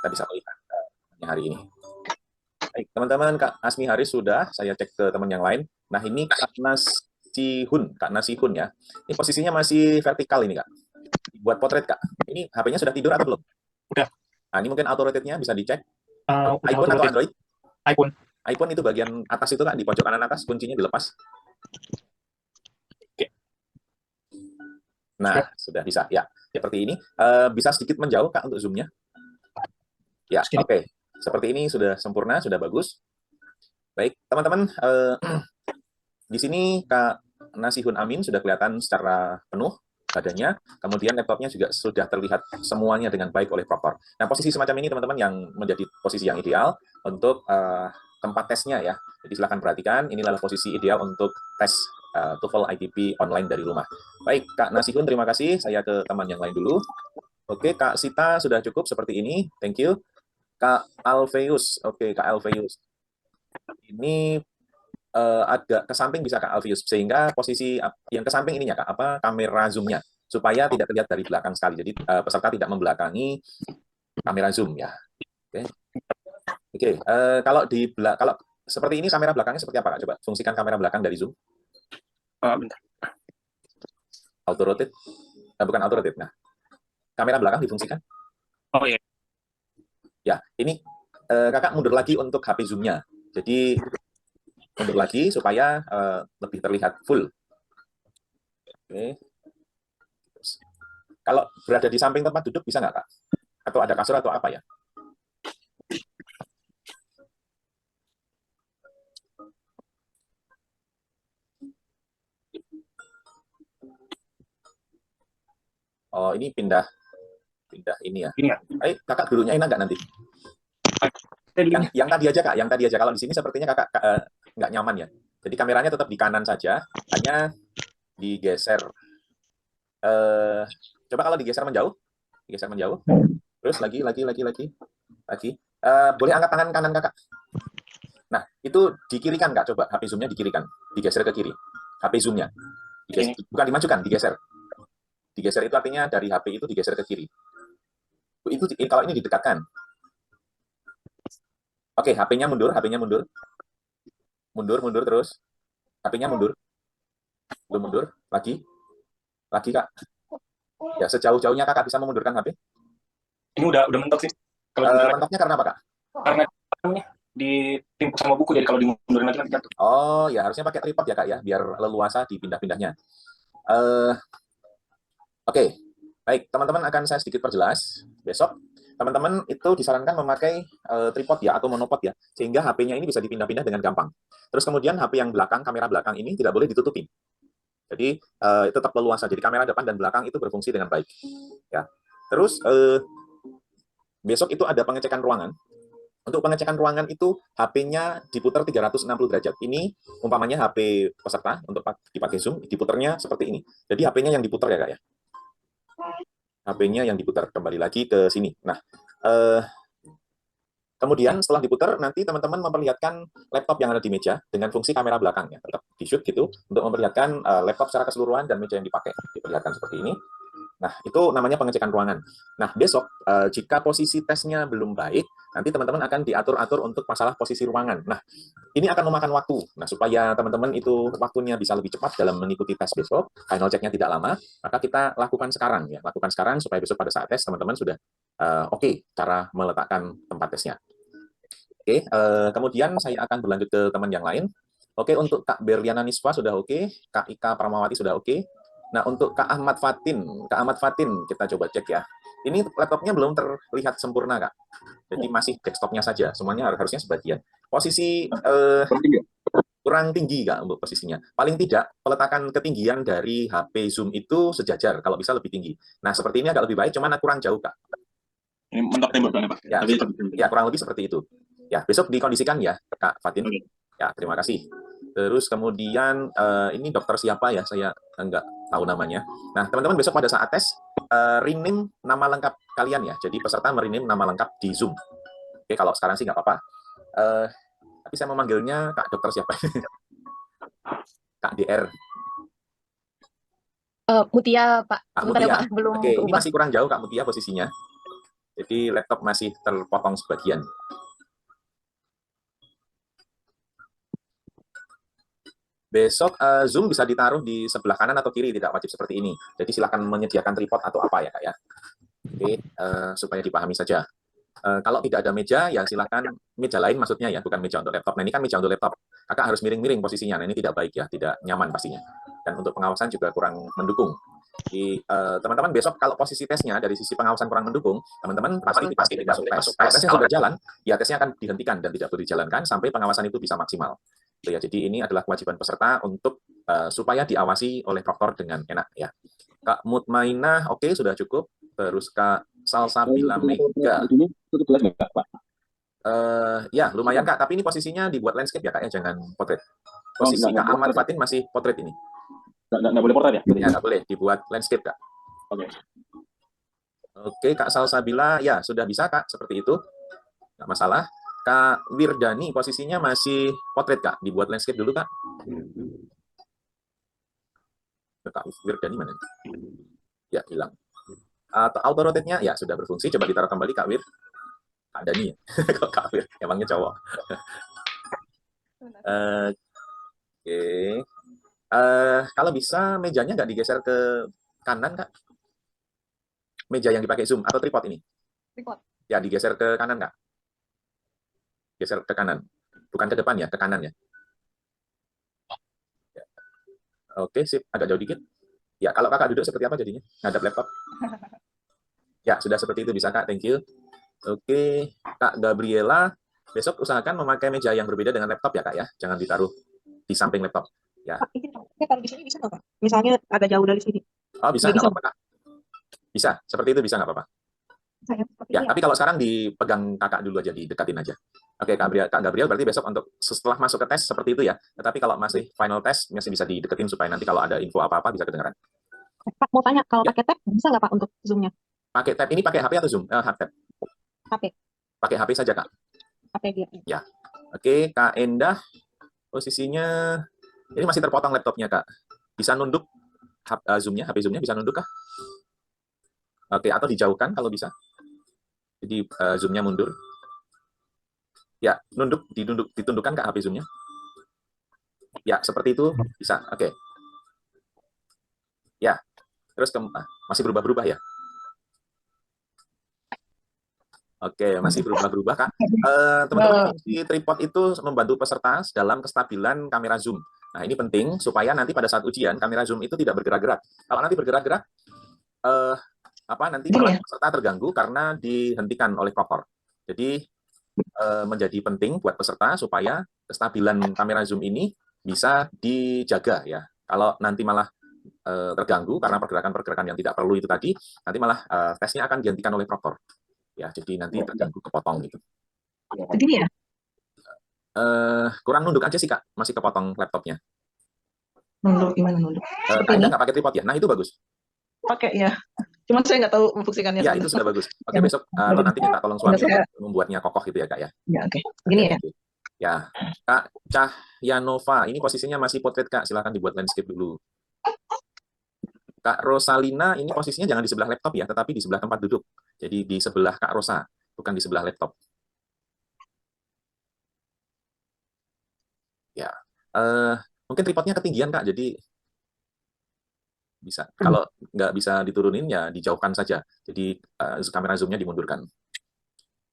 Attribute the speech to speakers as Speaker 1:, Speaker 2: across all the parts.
Speaker 1: kita bisa melihat hari ini. Baik, teman-teman, Kak Asmi Haris sudah, saya cek ke teman yang lain. Nah, ini Kak Nasihun ya. Ini posisinya masih vertikal ini, Kak. Buat potret, Kak. Ini HP-nya sudah tidur atau belum?
Speaker 2: Udah.
Speaker 1: Nah, ini mungkin auto rotate-nya bisa dicek.
Speaker 2: Udah
Speaker 1: iPhone atau
Speaker 2: auto-rotate.
Speaker 1: Android?
Speaker 2: iPhone.
Speaker 1: iPhone itu bagian atas itu, Kak, di pojok kanan atas, kuncinya dilepas.
Speaker 2: Oke.
Speaker 1: Nah, sudah bisa. Ya, seperti ini. Bisa sedikit menjauh, Kak, untuk zoom-nya. Ya, oke. Seperti ini sudah sempurna, sudah bagus. Baik, teman-teman, di sini Kak Nasihun Amin sudah kelihatan secara penuh badannya, kemudian laptopnya juga sudah terlihat semuanya dengan baik oleh Proctor. Nah, posisi semacam ini teman-teman yang menjadi posisi yang ideal untuk tempat tesnya ya. Jadi silakan perhatikan, inilah posisi ideal untuk tes TOEFL ITP online dari rumah. Baik, Kak Nasihun, terima kasih. Saya ke teman yang lain dulu. Oke, Kak Sita sudah cukup seperti ini. Thank you. Kak Alveus, oke, Kak Alveus. Ini agak ke samping bisa Kak Alfius, sehingga posisi yang ke samping ininya Kak, kamera zoom-nya, supaya tidak terlihat dari belakang sekali. Jadi peserta tidak membelakangi kamera zoom ya. Oke. Kalau seperti ini kamera belakangnya seperti apa Kak? Coba fungsikan kamera belakang dari zoom.
Speaker 2: Bentar.
Speaker 1: Auto rotate, bukan auto rotate. Nah, kamera belakang difungsikan.
Speaker 2: Oh iya.
Speaker 1: Ya, ini Kakak mundur lagi untuk HP zoom-nya. Jadi mundur lagi supaya lebih terlihat full. Oke. Kalau berada di samping tempat duduk bisa nggak Kak? Atau ada kasur atau apa ya? Oh, ini pindah ini ya.
Speaker 2: Ini ya.
Speaker 1: Kakak dulunya enak nggak nanti? Yang tadi aja Kak, yang tadi aja. Kalau di sini sepertinya Kakak nggak nyaman ya. Jadi kameranya tetap di kanan saja, hanya digeser. Coba kalau digeser menjauh, terus lagi. Boleh angkat tangan kanan Kakak. Nah, itu dikirikan Kak, coba HP zoom-nya dikirikan, digeser ke kiri. HP zoom-nya, bukan dimajukan, digeser. Digeser itu artinya dari HP itu digeser ke kiri. Itu kalau ini didekatkan. Oke, HP-nya mundur. Mundur terus. HP-nya mundur. Belum mundur. Lagi Kak. Ya, sejauh-jauhnya Kakak bisa memundurkan HP.
Speaker 2: Ini udah mentok sih.
Speaker 1: Mentoknya karena apa Kak?
Speaker 2: Karena ditimpuk sama buku, jadi kalau dimundurin lagi nanti jatuh.
Speaker 1: Oh, ya harusnya pakai tripod ya Kak ya, biar leluasa dipindah-pindahnya. Oke, baik teman-teman, akan saya sedikit perjelas. Besok teman-teman itu disarankan memakai tripod ya atau monopod ya, sehingga HP-nya ini bisa dipindah-pindah dengan gampang. Terus kemudian HP yang belakang, kamera belakang ini tidak boleh ditutupi. Jadi tetap leluasa. Jadi kamera depan dan belakang itu berfungsi dengan baik. Ya. Terus besok itu ada pengecekan ruangan. Untuk pengecekan ruangan itu HP-nya diputar 360 derajat. Ini umpamanya HP peserta untuk dipakai Zoom, diputarnya seperti ini. Jadi HP-nya yang diputar ya Kak ya. HP-nya yang diputar, kembali lagi ke sini. Nah, kemudian setelah diputar, nanti teman-teman memperlihatkan laptop yang ada di meja dengan fungsi kamera belakangnya. Tetap di-shoot gitu, untuk memperlihatkan laptop secara keseluruhan dan meja yang dipakai. Diperlihatkan seperti ini. Nah, itu namanya pengecekan ruangan. Nah, besok, jika posisi tesnya belum baik, nanti teman-teman akan diatur-atur untuk masalah posisi ruangan. Nah, ini akan memakan waktu. Nah, supaya teman-teman itu waktunya bisa lebih cepat dalam mengikuti tes besok, final check-nya tidak lama, maka kita lakukan sekarang ya. Lakukan sekarang supaya besok pada saat tes teman-teman sudah oke cara meletakkan tempat tesnya. Oke, kemudian saya akan berlanjut ke teman yang lain. Oke, untuk Kak Berliana Niswa sudah oke, Kak Ika Pramawati sudah oke. Nah, untuk Kak Ahmad Fatin kita coba cek ya. Ini laptopnya belum terlihat sempurna, Kak. Jadi masih desktopnya saja, semuanya harusnya sebagian. Posisi kurang tinggi, Kak, untuk posisinya. Paling tidak, peletakan ketinggian dari HP Zoom itu sejajar, kalau bisa lebih tinggi. Nah, seperti ini agak lebih baik, cuman kurang jauh, Kak.
Speaker 2: Ini mentok temboknya, Pak.
Speaker 1: Ya, kurang lebih seperti itu. Ya, besok dikondisikan ya, Kak Fatin. Ya, terima kasih. Terus kemudian ini dokter siapa ya, saya enggak tahu namanya. Nah, teman-teman besok pada saat tes rename nama lengkap kalian ya. Jadi peserta merename nama lengkap di Zoom. Oke, kalau sekarang sih nggak apa-apa. Tapi saya memanggilnya Kak dokter siapa? Kak DR.
Speaker 3: Mutia, Pak.
Speaker 1: Kak
Speaker 3: Sebentar
Speaker 1: Mutia.
Speaker 3: ya, Pak. Belum
Speaker 1: Oke, ini
Speaker 3: keubah.
Speaker 1: masih kurang jauh Kak Mutia posisinya. Jadi laptop masih terpotong sebagian. Besok Zoom bisa ditaruh di sebelah kanan atau kiri, tidak wajib seperti ini. Jadi silakan menyediakan tripod atau apa ya Kak ya. Oke, supaya dipahami saja. Kalau tidak ada meja, ya silakan meja lain maksudnya ya, bukan meja untuk laptop. Nah ini kan meja untuk laptop. Kakak harus miring-miring posisinya. Nah ini tidak baik ya, tidak nyaman pastinya. Dan untuk pengawasan juga kurang mendukung. Di teman-teman besok kalau posisi tesnya dari sisi pengawasan kurang mendukung, teman-teman pasti tidak masuk tes. Kalau tesnya sudah jalan, ya tesnya akan dihentikan dan tidak boleh dijalankan sampai pengawasan itu bisa maksimal. Ya, jadi ini adalah kewajiban peserta untuk supaya diawasi oleh proktor dengan enak ya. Kak Mutmainah, oke sudah cukup. Terus Kak Salsabila Mega. Ya lumayan Kak, tapi ini posisinya dibuat landscape ya Kak ya, jangan portrait. Posisi Kak Ahmad Fatin masih portrait ini.
Speaker 2: Nggak boleh portrait ya?
Speaker 1: Ya nggak boleh dibuat landscape Kak.
Speaker 2: Oke.
Speaker 1: Oke Kak Salsabila, ya sudah bisa Kak seperti itu, nggak masalah. Kak Wirdani posisinya masih portrait Kak, dibuat landscape dulu Kak. Kak Wirdani mana? Ya hilang. Auto rotate-nya ya sudah berfungsi, coba ditaruh kembali Kak Wir. Kak Dani ya. Kak Wir, emangnya cowok. Oke. Kalau bisa mejanya nggak digeser ke kanan Kak? Meja yang dipakai Zoom atau tripod ini?
Speaker 3: Tripod.
Speaker 1: Ya digeser ke kanan Kak. Geser ke kanan. Bukan ke depan ya, ke kanan ya. Oke, sip. Agak jauh dikit. Ya, kalau Kakak duduk seperti apa jadinya? Ngadap laptop? Ya, sudah seperti itu bisa Kak. Thank you. Oke, Kak Gabriela, besok usahakan memakai meja yang berbeda dengan laptop ya Kak ya. Jangan ditaruh di samping laptop. Ya.
Speaker 3: Pak, izin Pak. Saya taruh di sini bisa nggak Pak? Misalnya agak jauh dari sini.
Speaker 1: Oh, bisa,
Speaker 3: Nggak
Speaker 1: nggak
Speaker 3: bisa.
Speaker 1: apa-apa Kak. Bisa, seperti itu bisa nggak apa-apa.
Speaker 3: Saya seperti
Speaker 1: Ya,
Speaker 3: ini
Speaker 1: tapi kalau sekarang dipegang Kakak dulu aja, didekatin aja. Oke, Kak Gabriel berarti besok untuk setelah masuk ke tes seperti itu ya. Tetapi kalau masih final test, masih bisa dideketin supaya nanti kalau ada info apa-apa bisa kedengaran.
Speaker 3: Pak, mau tanya, kalau
Speaker 1: Ya.
Speaker 3: pakai tab bisa nggak Pak untuk Zoom-nya?
Speaker 1: Pakai tab ini pakai HP atau Zoom? Hard tab.
Speaker 3: HP.
Speaker 1: Pakai HP saja Kak.
Speaker 3: HP dia.
Speaker 1: Ya. Oke, Kak Endah, posisinya ini masih terpotong laptopnya Kak. Bisa nunduk Zoom-nya, HP Zoom-nya bisa nunduk kah? Oke, atau dijauhkan kalau bisa. Jadi Zoom-nya mundur. Ya, ditundukkan Kak HP Zoom-nya. Ya, seperti itu bisa. Oke. Ya, terus masih berubah-berubah ya? Oke, masih berubah-berubah Kak. Teman-teman, fungsi tripod itu membantu peserta dalam kestabilan kamera Zoom. Nah, ini penting supaya nanti pada saat ujian kamera Zoom itu tidak bergerak-gerak. Kalau nanti bergerak-gerak, nanti malah peserta terganggu karena dihentikan oleh proktor. Jadi menjadi penting buat peserta supaya kestabilan kamera Zoom ini bisa dijaga ya. Kalau nanti malah terganggu karena pergerakan-pergerakan yang tidak perlu itu tadi, nanti malah tesnya akan dihentikan oleh proktor. Ya, jadi nanti terganggu, kepotong gitu.
Speaker 3: Begini ya?
Speaker 1: Kurang nunduk aja sih Kak, masih kepotong laptopnya.
Speaker 3: Nunduk, gimana nunduk?
Speaker 1: Kak Enda nggak pakai tripod ya? Nah itu bagus.
Speaker 3: Pakai ya. Cuman saya nggak tahu memfungsikannya.
Speaker 1: Ya, itu sudah bagus. Oke, besok atau nanti minta tolong suami membuatnya kokoh gitu ya Kak ya.
Speaker 3: Ya, oke. Gini ya.
Speaker 1: Ya, Kak Cahyanova, ini posisinya masih portrait Kak, silakan dibuat landscape dulu. Kak Rosalina, ini posisinya jangan di sebelah laptop ya, tetapi di sebelah tempat duduk. Jadi di sebelah Kak Rosa, bukan di sebelah laptop. Ya, mungkin tripodnya ketinggian Kak, jadi bisa. Kalau nggak bisa diturunin ya dijauhkan saja. Jadi kamera zoom-nya dimundurkan.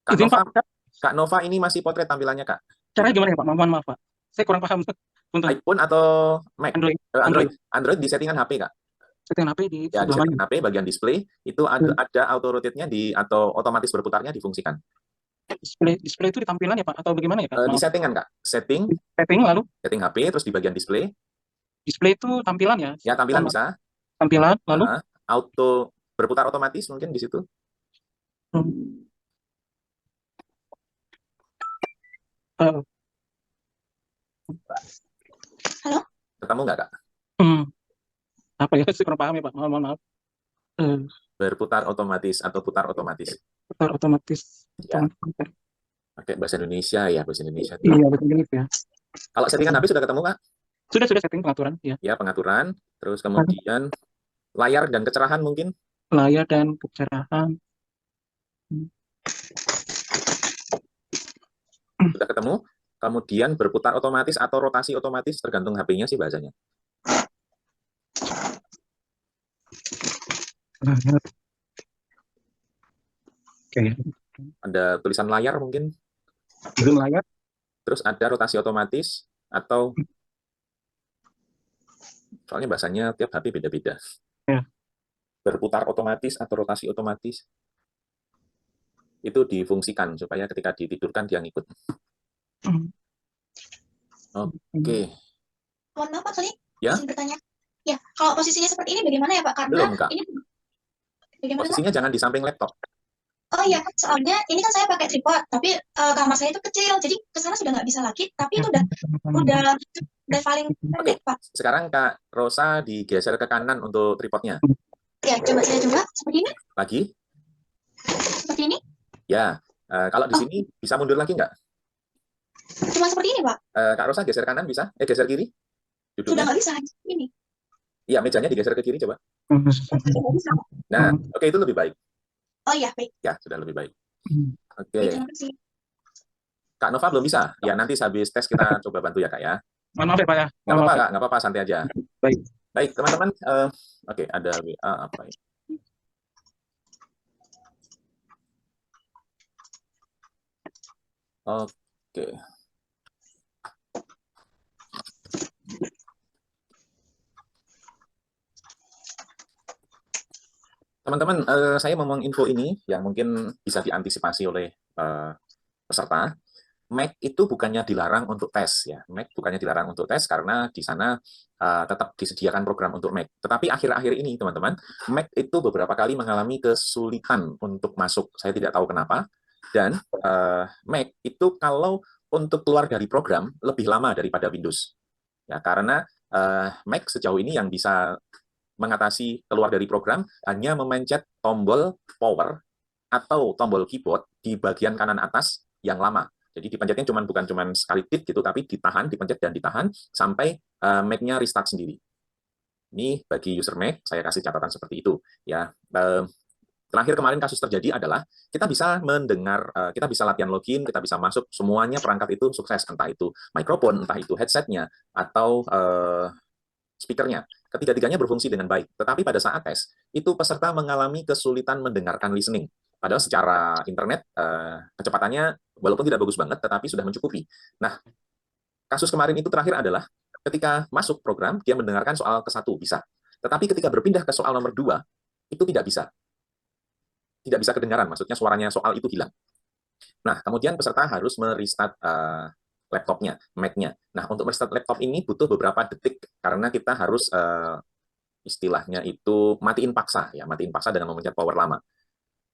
Speaker 1: Kak Nova ini masih potret tampilannya Kak.
Speaker 2: Caranya gimana ya Pak? Maaf Pak. Saya kurang paham.
Speaker 1: iPhone atau Mac? Android di settingan HP Kak.
Speaker 2: Settingan HP di
Speaker 1: ya, di settingan HP bagian display itu ada auto rotate-nya atau otomatis berputarnya difungsikan.
Speaker 2: Display itu di tampilan ya Pak atau bagaimana ya Kak?
Speaker 1: Di settingan Kak. Setting
Speaker 2: lalu
Speaker 1: setting HP terus di bagian display.
Speaker 2: Display itu tampilan ya?
Speaker 1: Ya, tampilan bisa.
Speaker 2: Tampilan lalu
Speaker 1: auto berputar otomatis mungkin di situ.
Speaker 3: Halo?
Speaker 1: Ketemu nggak Kak?
Speaker 2: Apa ya? Saya kurang paham ya Pak. Maaf.
Speaker 1: Berputar otomatis atau putar otomatis.
Speaker 2: Putar otomatis.
Speaker 1: Ya. Pakai bahasa Indonesia ya, bahasa Indonesia.
Speaker 2: Iya, bahasa Indonesia.
Speaker 1: Kalau settingan HP sudah ketemu Kak?
Speaker 2: Sudah setting pengaturan ya.
Speaker 1: Ya, pengaturan. Terus kemudian layar dan kecerahan mungkin?
Speaker 2: Layar dan kecerahan.
Speaker 1: Sudah ketemu? Kemudian berputar otomatis atau rotasi otomatis, tergantung HP-nya sih bahasanya.
Speaker 2: Oke.
Speaker 1: Ada tulisan layar mungkin,
Speaker 2: Belum layar.
Speaker 1: terus ada rotasi otomatis, atau soalnya bahasanya tiap HP beda-beda.
Speaker 2: Ya.
Speaker 1: Berputar otomatis atau rotasi otomatis, itu difungsikan supaya ketika ditidurkan dia ngikut. Oke.
Speaker 4: Mohon maaf Pak Soli,
Speaker 1: Ya?
Speaker 4: izin bertanya. Ya, kalau posisinya seperti ini bagaimana ya Pak? Karena
Speaker 1: Belum, Kak.
Speaker 4: ini bagaimana Pak?
Speaker 1: Posisinya jangan di samping laptop.
Speaker 4: Oh iya, soalnya ini kan saya pakai tripod, tapi kamar saya itu kecil, jadi ke sana sudah nggak bisa lagi. Tapi itu udah paling pendek Pak.
Speaker 1: Sekarang Kak Rosa digeser ke kanan untuk tripodnya.
Speaker 4: Ya, coba saya coba seperti ini,
Speaker 1: Lagi?
Speaker 4: seperti ini.
Speaker 1: Ya. Kalau di sini bisa mundur lagi nggak?
Speaker 4: Cuma seperti ini Pak.
Speaker 1: Kak Rosa geser kanan bisa? Geser kiri?
Speaker 4: Sudah
Speaker 1: Duduknya?
Speaker 4: nggak bisa ini.
Speaker 1: Iya, mejanya digeser ke kiri coba.
Speaker 4: Sudah nggak bisa.
Speaker 1: Nah, oke, itu lebih baik.
Speaker 4: Oh iya, baik.
Speaker 1: Ya, sudah lebih baik. Oke.
Speaker 4: Baik, terima kasih.
Speaker 1: Kak Nova belum bisa? Ya, nanti habis tes kita coba bantu ya, Kak ya.
Speaker 2: Mohon maaf ya Pak ya.
Speaker 1: Nggak apa-apa, Kak. Nggak apa-apa, santai aja.
Speaker 2: Baik.
Speaker 1: Baik, teman-teman. Oke, ada WA apa ini? Oke. Teman-teman, saya mau info ini yang mungkin bisa diantisipasi oleh peserta. Mac itu bukannya dilarang untuk tes ya. Mac bukannya dilarang untuk tes karena di sana tetap disediakan program untuk Mac. Tetapi akhir-akhir ini teman-teman, Mac itu beberapa kali mengalami kesulitan untuk masuk. Saya tidak tahu kenapa. Dan Mac itu kalau untuk keluar dari program lebih lama daripada Windows. Ya, karena Mac sejauh ini yang bisa mengatasi keluar dari program hanya memencet tombol power atau tombol keyboard di bagian kanan atas yang lama. Jadi dipencetnya bukan sekali tit gitu, tapi ditahan, dipencet dan ditahan sampai Mac-nya restart sendiri. Ini bagi user Mac, saya kasih catatan seperti itu. Ya, terakhir kemarin kasus terjadi adalah kita bisa mendengar, kita bisa latihan login, kita bisa masuk, semuanya perangkat itu sukses, entah itu mikrofon, entah itu headsetnya, atau speakernya. Ketiga-tiganya berfungsi dengan baik. Tetapi pada saat tes, itu peserta mengalami kesulitan mendengarkan listening. Padahal secara internet, kecepatannya walaupun tidak bagus banget, tetapi sudah mencukupi. Nah, kasus kemarin itu terakhir adalah ketika masuk program, dia mendengarkan soal ke-1 bisa. Tetapi ketika berpindah ke soal nomor 2, itu tidak bisa. Tidak bisa kedengaran, maksudnya suaranya soal itu hilang. Nah, kemudian peserta harus merestart laptopnya, Mac-nya. Nah, untuk merestart laptop ini butuh beberapa detik karena kita harus istilahnya itu matiin paksa ya, matiin paksa dengan memencet power lama.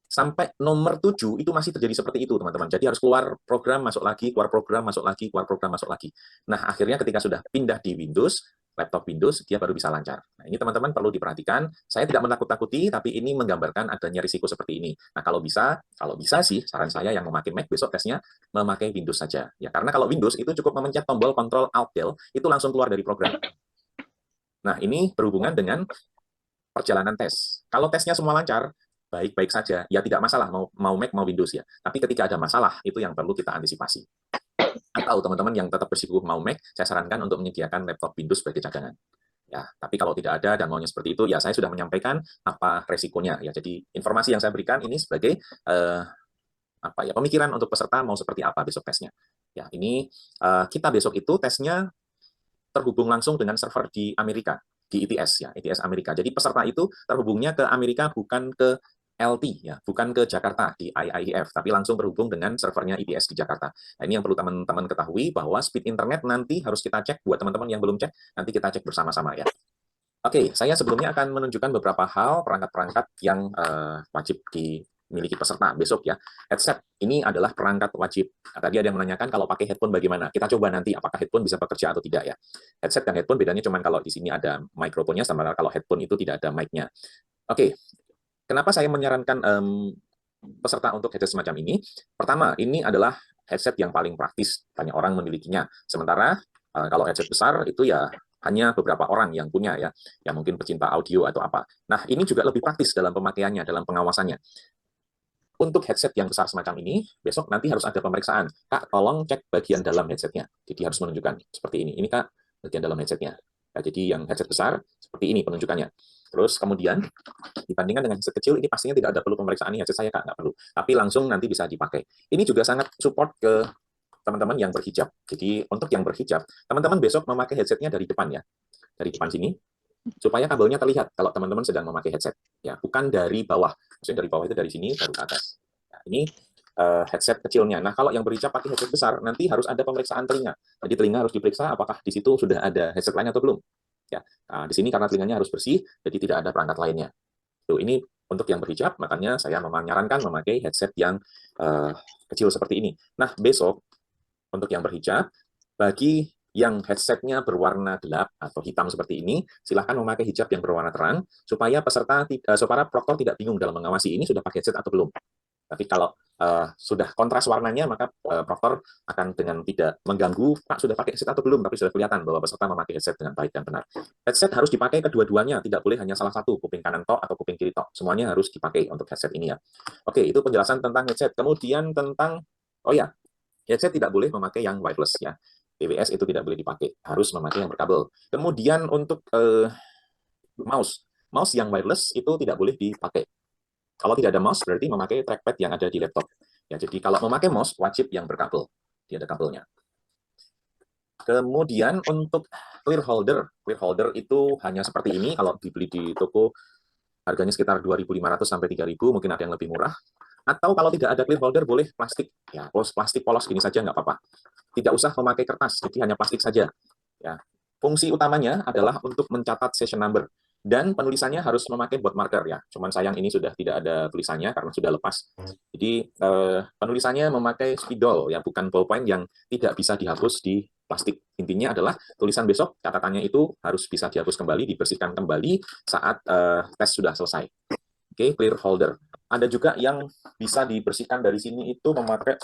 Speaker 1: Sampai nomor 7 itu masih terjadi seperti itu, teman-teman. Jadi harus keluar program, masuk lagi, keluar program, masuk lagi, keluar program, masuk lagi. Nah, akhirnya ketika sudah pindah di Windows, laptop Windows, dia baru bisa lancar. Nah, ini teman-teman perlu diperhatikan. Saya tidak menakut-takuti, tapi ini menggambarkan adanya risiko seperti ini. Nah, kalau bisa sih, saran saya yang memakai Mac besok tesnya memakai Windows saja. Ya, karena kalau Windows itu cukup memencet tombol Ctrl Alt Del, itu langsung keluar dari program. Nah, ini berhubungan dengan perjalanan tes. Kalau tesnya semua lancar, baik-baik saja, ya tidak masalah mau Mac mau Windows ya. Tapi ketika ada masalah, itu yang perlu kita antisipasi. Atau teman-teman yang tetap bersikukuh mau Mac, saya sarankan untuk menyediakan laptop Windows sebagai cadangan. Ya, tapi kalau tidak ada dan maunya seperti itu, ya saya sudah menyampaikan apa resikonya. Ya, jadi informasi yang saya berikan ini sebagai pemikiran untuk peserta mau seperti apa besok tesnya. Ya, ini kita besok itu tesnya terhubung langsung dengan server di Amerika, di ITS ya, ITS Amerika. Jadi peserta itu terhubungnya ke Amerika bukan ke LT ya, bukan ke Jakarta di IIEF, tapi langsung berhubung dengan servernya ITS di Jakarta. Nah, ini yang perlu teman-teman ketahui bahwa speed internet nanti harus kita cek buat teman-teman yang belum cek, nanti kita cek bersama-sama ya. Oke, saya sebelumnya akan menunjukkan beberapa hal perangkat-perangkat yang wajib dimiliki peserta besok ya. Headset ini adalah perangkat wajib. Nah, tadi ada yang menanyakan kalau pakai headphone bagaimana. Kita coba nanti apakah headphone bisa bekerja atau tidak ya. Headset dan headphone bedanya cuma kalau di sini ada mikrofonnya, sama kalau headphone itu tidak ada mic-nya. Oke. Kenapa saya menyarankan peserta untuk headset semacam ini? Pertama, ini adalah headset yang paling praktis, banyak orang memilikinya. Sementara kalau headset besar itu ya hanya beberapa orang yang punya ya, yang mungkin pecinta audio atau apa. Nah, ini juga lebih praktis dalam pemakaiannya, dalam pengawasannya. Untuk headset yang besar semacam ini, besok nanti harus ada pemeriksaan. Kak, tolong cek bagian dalam headsetnya. Jadi harus menunjukkan seperti ini. Ini Kak, bagian dalam headsetnya. Ya, jadi yang headset besar, seperti ini penunjukannya. Terus kemudian, dibandingkan dengan headset kecil, ini pastinya tidak ada perlu pemeriksaan ini headset saya Kak, nggak perlu. Tapi langsung nanti bisa dipakai. Ini juga sangat support ke teman-teman yang berhijab. Jadi untuk yang berhijab, teman-teman besok memakai headsetnya dari depan ya. Dari depan sini, supaya kabelnya terlihat kalau teman-teman sedang memakai headset, ya bukan dari bawah. Maksudnya dari bawah itu dari sini baru ke atas. Nah, ini headset kecilnya. Nah, kalau yang berhijab pakai headset besar, nanti harus ada pemeriksaan telinga. Jadi telinga harus diperiksa apakah di situ sudah ada headset lain atau belum. Ya, nah, di sini karena telinganya harus bersih, jadi tidak ada perangkat lainnya. Tuh, ini untuk yang berhijab, makanya saya menyarankan memakai headset yang kecil seperti ini. Nah, besok untuk yang berhijab, bagi yang headsetnya berwarna gelap atau hitam seperti ini, silahkan memakai hijab yang berwarna terang, supaya supaya proktor tidak bingung dalam mengawasi ini sudah pakai headset atau belum. Tapi kalau sudah kontras warnanya, maka proktor akan dengan tidak mengganggu, Pak sudah pakai headset atau belum, tapi sudah kelihatan bahwa peserta memakai headset dengan baik dan benar. Headset harus dipakai kedua-duanya, tidak boleh hanya salah satu, kuping kanan tok atau kuping kiri tok. Semuanya harus dipakai untuk headset ini ya. Oke, itu penjelasan tentang headset. Kemudian tentang, oh ya, headset tidak boleh memakai yang wireless ya. TWS itu tidak boleh dipakai, harus memakai yang berkabel. Kemudian untuk mouse yang wireless itu tidak boleh dipakai. Kalau tidak ada mouse berarti memakai trackpad yang ada di laptop. Ya, jadi kalau memakai mouse wajib yang berkabel, dia ada kabelnya. Kemudian untuk clear holder itu hanya seperti ini. Kalau dibeli di toko harganya sekitar 2.500 sampai 3.000, mungkin ada yang lebih murah. Atau kalau tidak ada clear holder boleh plastik, ya plastik polos ini saja nggak apa-apa. Tidak usah memakai kertas, jadi hanya plastik saja. Ya. Fungsi utamanya adalah untuk mencatat session number. Dan penulisannya harus memakai board marker ya. Cuman sayang ini sudah tidak ada tulisannya karena sudah lepas. Jadi penulisannya memakai spidol ya, bukan ballpoint yang tidak bisa dihapus di plastik. Intinya adalah tulisan besok catatannya itu harus bisa dihapus kembali, dibersihkan kembali saat tes sudah selesai. Oke, clear holder. Ada juga yang bisa dibersihkan dari sini itu memakai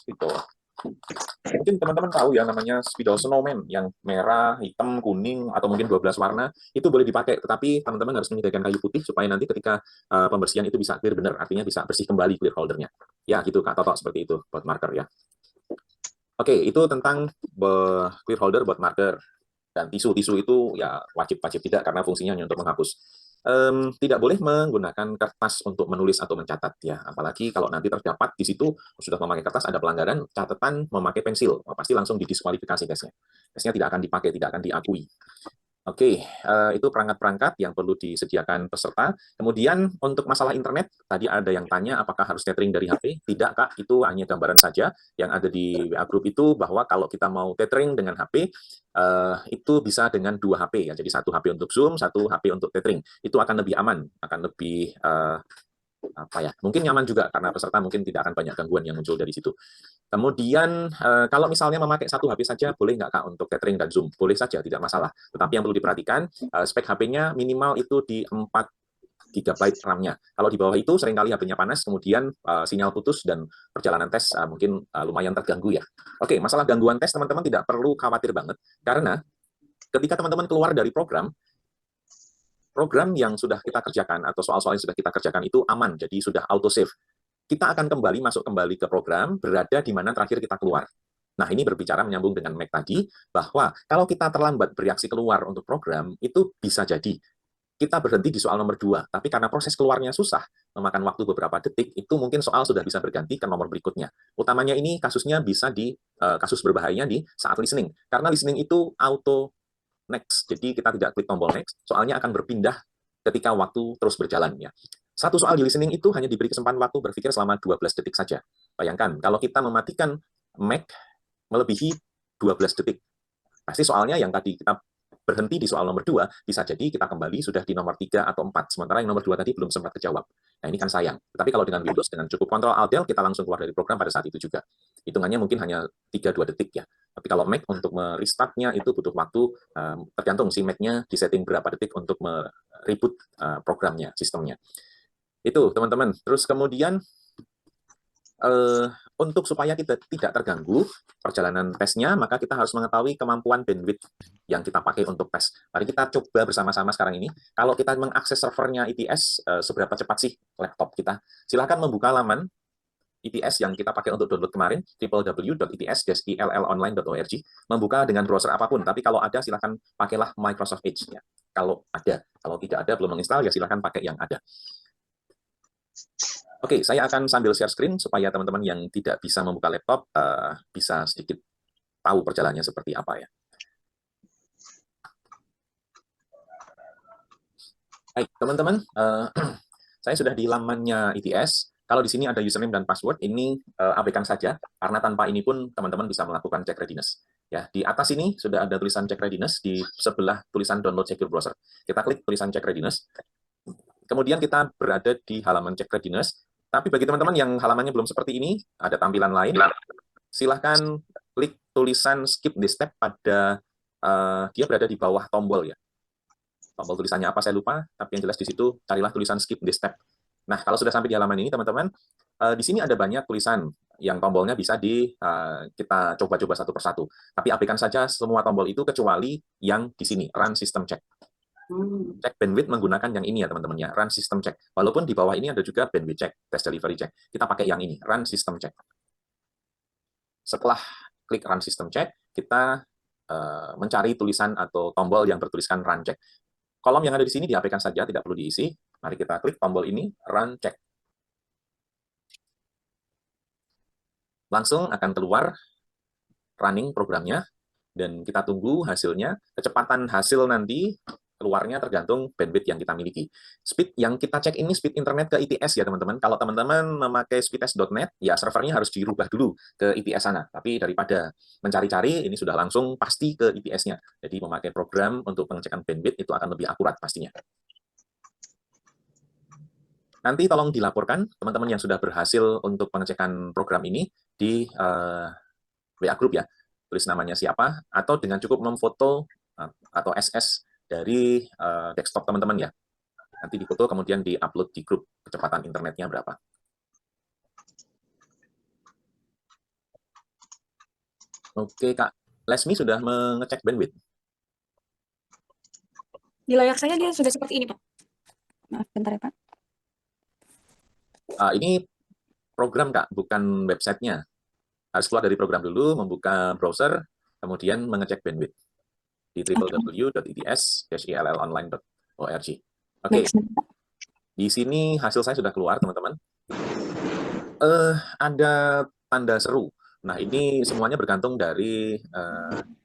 Speaker 1: spidol. Mungkin teman-teman tahu ya namanya spidol snowman yang merah, hitam, kuning atau mungkin 12 warna itu boleh dipakai, tetapi teman-teman harus menyediakan kayu putih supaya nanti ketika pembersihan itu bisa clear benar, artinya bisa bersih kembali clear holdernya. Ya, gitu Kak Toto seperti itu buat marker ya. Oke, itu tentang clear holder buat marker. Dan tisu itu ya wajib tidak karena fungsinya hanya untuk menghapus. Tidak boleh menggunakan kertas untuk menulis atau mencatat ya, apalagi kalau nanti terdapat di situ sudah memakai kertas ada pelanggaran catatan memakai pensil, pasti langsung didiskualifikasi tesnya tidak akan dipakai, tidak akan diakui. Oke, itu perangkat-perangkat yang perlu disediakan peserta. Kemudian untuk masalah internet, tadi ada yang tanya apakah harus tethering dari HP? Tidak, Kak, itu hanya gambaran saja yang ada di WA Group itu, bahwa kalau kita mau tethering dengan HP, itu bisa dengan 2 HP, ya. Jadi 1 HP untuk Zoom, 1 HP untuk tethering. Itu akan lebih aman, akan lebih mungkin nyaman juga karena peserta mungkin tidak akan banyak gangguan yang muncul dari situ. Kemudian kalau misalnya memakai 1 HP saja boleh nggak Kak untuk tethering dan Zoom? Boleh saja, tidak masalah. Tetapi yang perlu diperhatikan spek HP-nya minimal itu di 4 GB RAM-nya. Kalau di bawah itu seringkali HP-nya panas, kemudian sinyal putus dan perjalanan tes mungkin lumayan terganggu ya. Oke, masalah gangguan tes teman-teman tidak perlu khawatir banget karena ketika teman-teman keluar dari program yang sudah kita kerjakan atau soal-soal yang sudah kita kerjakan itu aman, jadi sudah auto save. Kita akan masuk kembali ke program, berada di mana terakhir kita keluar. Nah, ini berbicara menyambung dengan Mac tadi, bahwa kalau kita terlambat bereaksi keluar untuk program, itu bisa jadi kita berhenti di soal nomor 2, tapi karena proses keluarnya susah, memakan waktu beberapa detik, itu mungkin soal sudah bisa berganti ke nomor berikutnya. Utamanya ini kasusnya bisa di kasus berbahayanya di saat listening, karena listening itu auto next, jadi kita tidak klik tombol next, soalnya akan berpindah ketika waktu terus berjalan ya. Satu soal di listening itu hanya diberi kesempatan waktu berpikir selama 12 detik saja. Bayangkan, kalau kita mematikan Mac melebihi 12 detik, pasti soalnya yang tadi kita berhenti di soal nomor 2, bisa jadi kita kembali sudah di nomor 3 atau 4, sementara yang nomor 2 tadi belum sempat kejawab. Nah, ini kan sayang. Tapi kalau dengan Windows, dengan cukup Ctrl Alt Del, kita langsung keluar dari program pada saat itu juga. Hitungannya mungkin hanya 3-2 detik ya. Tapi kalau Mac untuk merestartnya itu butuh waktu, tergantung si Mac-nya disetting berapa detik untuk mereboot programnya, sistemnya. Itu teman-teman. Terus kemudian untuk supaya kita tidak terganggu perjalanan tesnya, maka kita harus mengetahui kemampuan bandwidth yang kita pakai untuk tes. Mari kita coba bersama-sama sekarang ini. Kalau kita mengakses servernya ITS, seberapa cepat sih laptop kita? Silahkan membuka laman ITS yang kita pakai untuk download kemarin, www.its-illonline.org, membuka dengan browser apapun. Tapi kalau ada, silahkan pakailah Microsoft Edge. Ya. Kalau ada. Kalau tidak ada, belum menginstal, ya silahkan pakai yang ada. Oke, saya akan sambil share screen supaya teman-teman yang tidak bisa membuka laptop bisa sedikit tahu perjalanannya seperti apa ya. Baik, teman-teman, saya sudah di lamannya ITS. Kalau di sini ada username dan password, ini abaikan saja, karena tanpa ini pun teman-teman bisa melakukan check readiness. Ya, di atas ini sudah ada tulisan check readiness, di sebelah tulisan download secure browser. Kita klik tulisan check readiness. Kemudian kita berada di halaman check readiness. Tapi bagi teman-teman yang halamannya belum seperti ini, ada tampilan lain, silahkan klik tulisan skip this step pada, dia berada di bawah tombol ya. Tombol tulisannya apa saya lupa, tapi yang jelas di situ carilah tulisan skip this step. Nah, kalau sudah sampai di halaman ini, teman-teman, di sini ada banyak tulisan yang tombolnya bisa kita coba-coba satu persatu. Tapi abaikan saja semua tombol itu kecuali yang di sini, run system check. Cek bandwidth menggunakan yang ini ya teman-teman ya, run system check. Walaupun di bawah ini ada juga bandwidth check, test delivery check. Kita pakai yang ini, run system check. Setelah klik run system check, kita mencari tulisan atau tombol yang bertuliskan run check. Kolom yang ada di sini diabaikan saja, tidak perlu diisi. Mari kita klik tombol ini, run check. Langsung akan keluar running programnya, dan kita tunggu hasilnya. Kecepatan hasil nanti keluarnya tergantung bandwidth yang kita miliki. Speed yang kita cek ini speed internet ke ITS ya teman-teman. Kalau teman-teman memakai speedtest.net, ya servernya harus dirubah dulu ke ITS sana. Tapi daripada mencari-cari, ini sudah langsung pasti ke ITS-nya. Jadi memakai program untuk pengecekan bandwidth itu akan lebih akurat pastinya. Nanti tolong dilaporkan teman-teman yang sudah berhasil untuk pengecekan program ini di WA Group ya. Tulis namanya siapa, atau dengan cukup memfoto atau SS dari desktop teman-teman ya. Nanti difoto kemudian di-upload di grup kecepatan internetnya berapa. Oke, Kak Lesmi sudah mengecek bandwidth.
Speaker 5: Di layar saya dia sudah seperti ini, Pak. Maaf, bentar ya, Pak.
Speaker 1: Ini program, Kak, bukan websitenya. Harus keluar dari program dulu, membuka browser, kemudian mengecek bandwidth di www.its-illonline.org. Oke, di sini hasil saya sudah keluar, teman-teman. Ada tanda seru. Nah, ini semuanya bergantung dari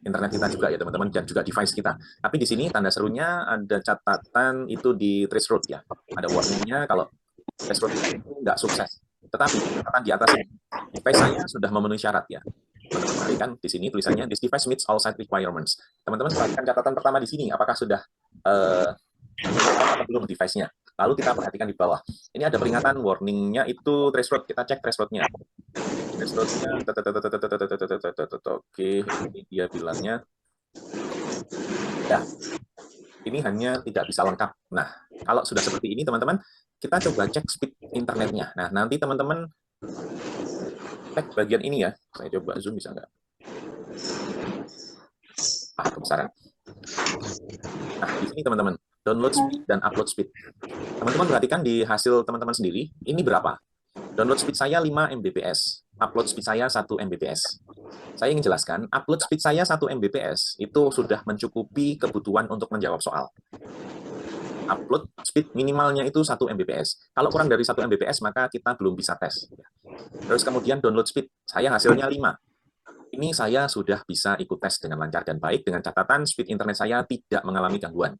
Speaker 1: internet kita juga ya, teman-teman, dan juga device kita. Tapi di sini tanda serunya ada catatan itu di traceroute ya. Ada warningnya kalau traceroute itu nggak sukses. Tetapi catatan di atas ini, device saya sudah memenuhi syarat ya. Teman-teman perhatikan di sini tulisannya this device meets all site requirements. Teman-teman perhatikan catatan pertama di sini, apakah sudah atau belum device-nya. Lalu kita perhatikan di bawah. Ini ada peringatan warning-nya itu traceroute. Kita cek traceroute-nya. Traceroute-nya, oke, ini dia bilangnya. Ya, ini hanya tidak bisa lengkap. Nah, kalau sudah seperti ini, teman-teman, kita coba cek speed internetnya. Nah, nanti teman-teman cek bagian ini ya. Saya coba zoom, bisa nggak? Kebesaran. Nah, di sini teman-teman, download speed dan upload speed. Teman-teman perhatikan di hasil teman-teman sendiri, ini berapa? Download speed saya 5 Mbps, upload speed saya 1 Mbps. Saya ingin jelaskan, upload speed saya 1 Mbps itu sudah mencukupi kebutuhan untuk menjawab soal. Upload speed minimalnya itu 1 Mbps. Kalau kurang dari 1 Mbps, maka kita belum bisa tes. Terus kemudian download speed, saya hasilnya 5. Ini saya sudah bisa ikut tes dengan lancar dan baik, dengan catatan speed internet saya tidak mengalami gangguan.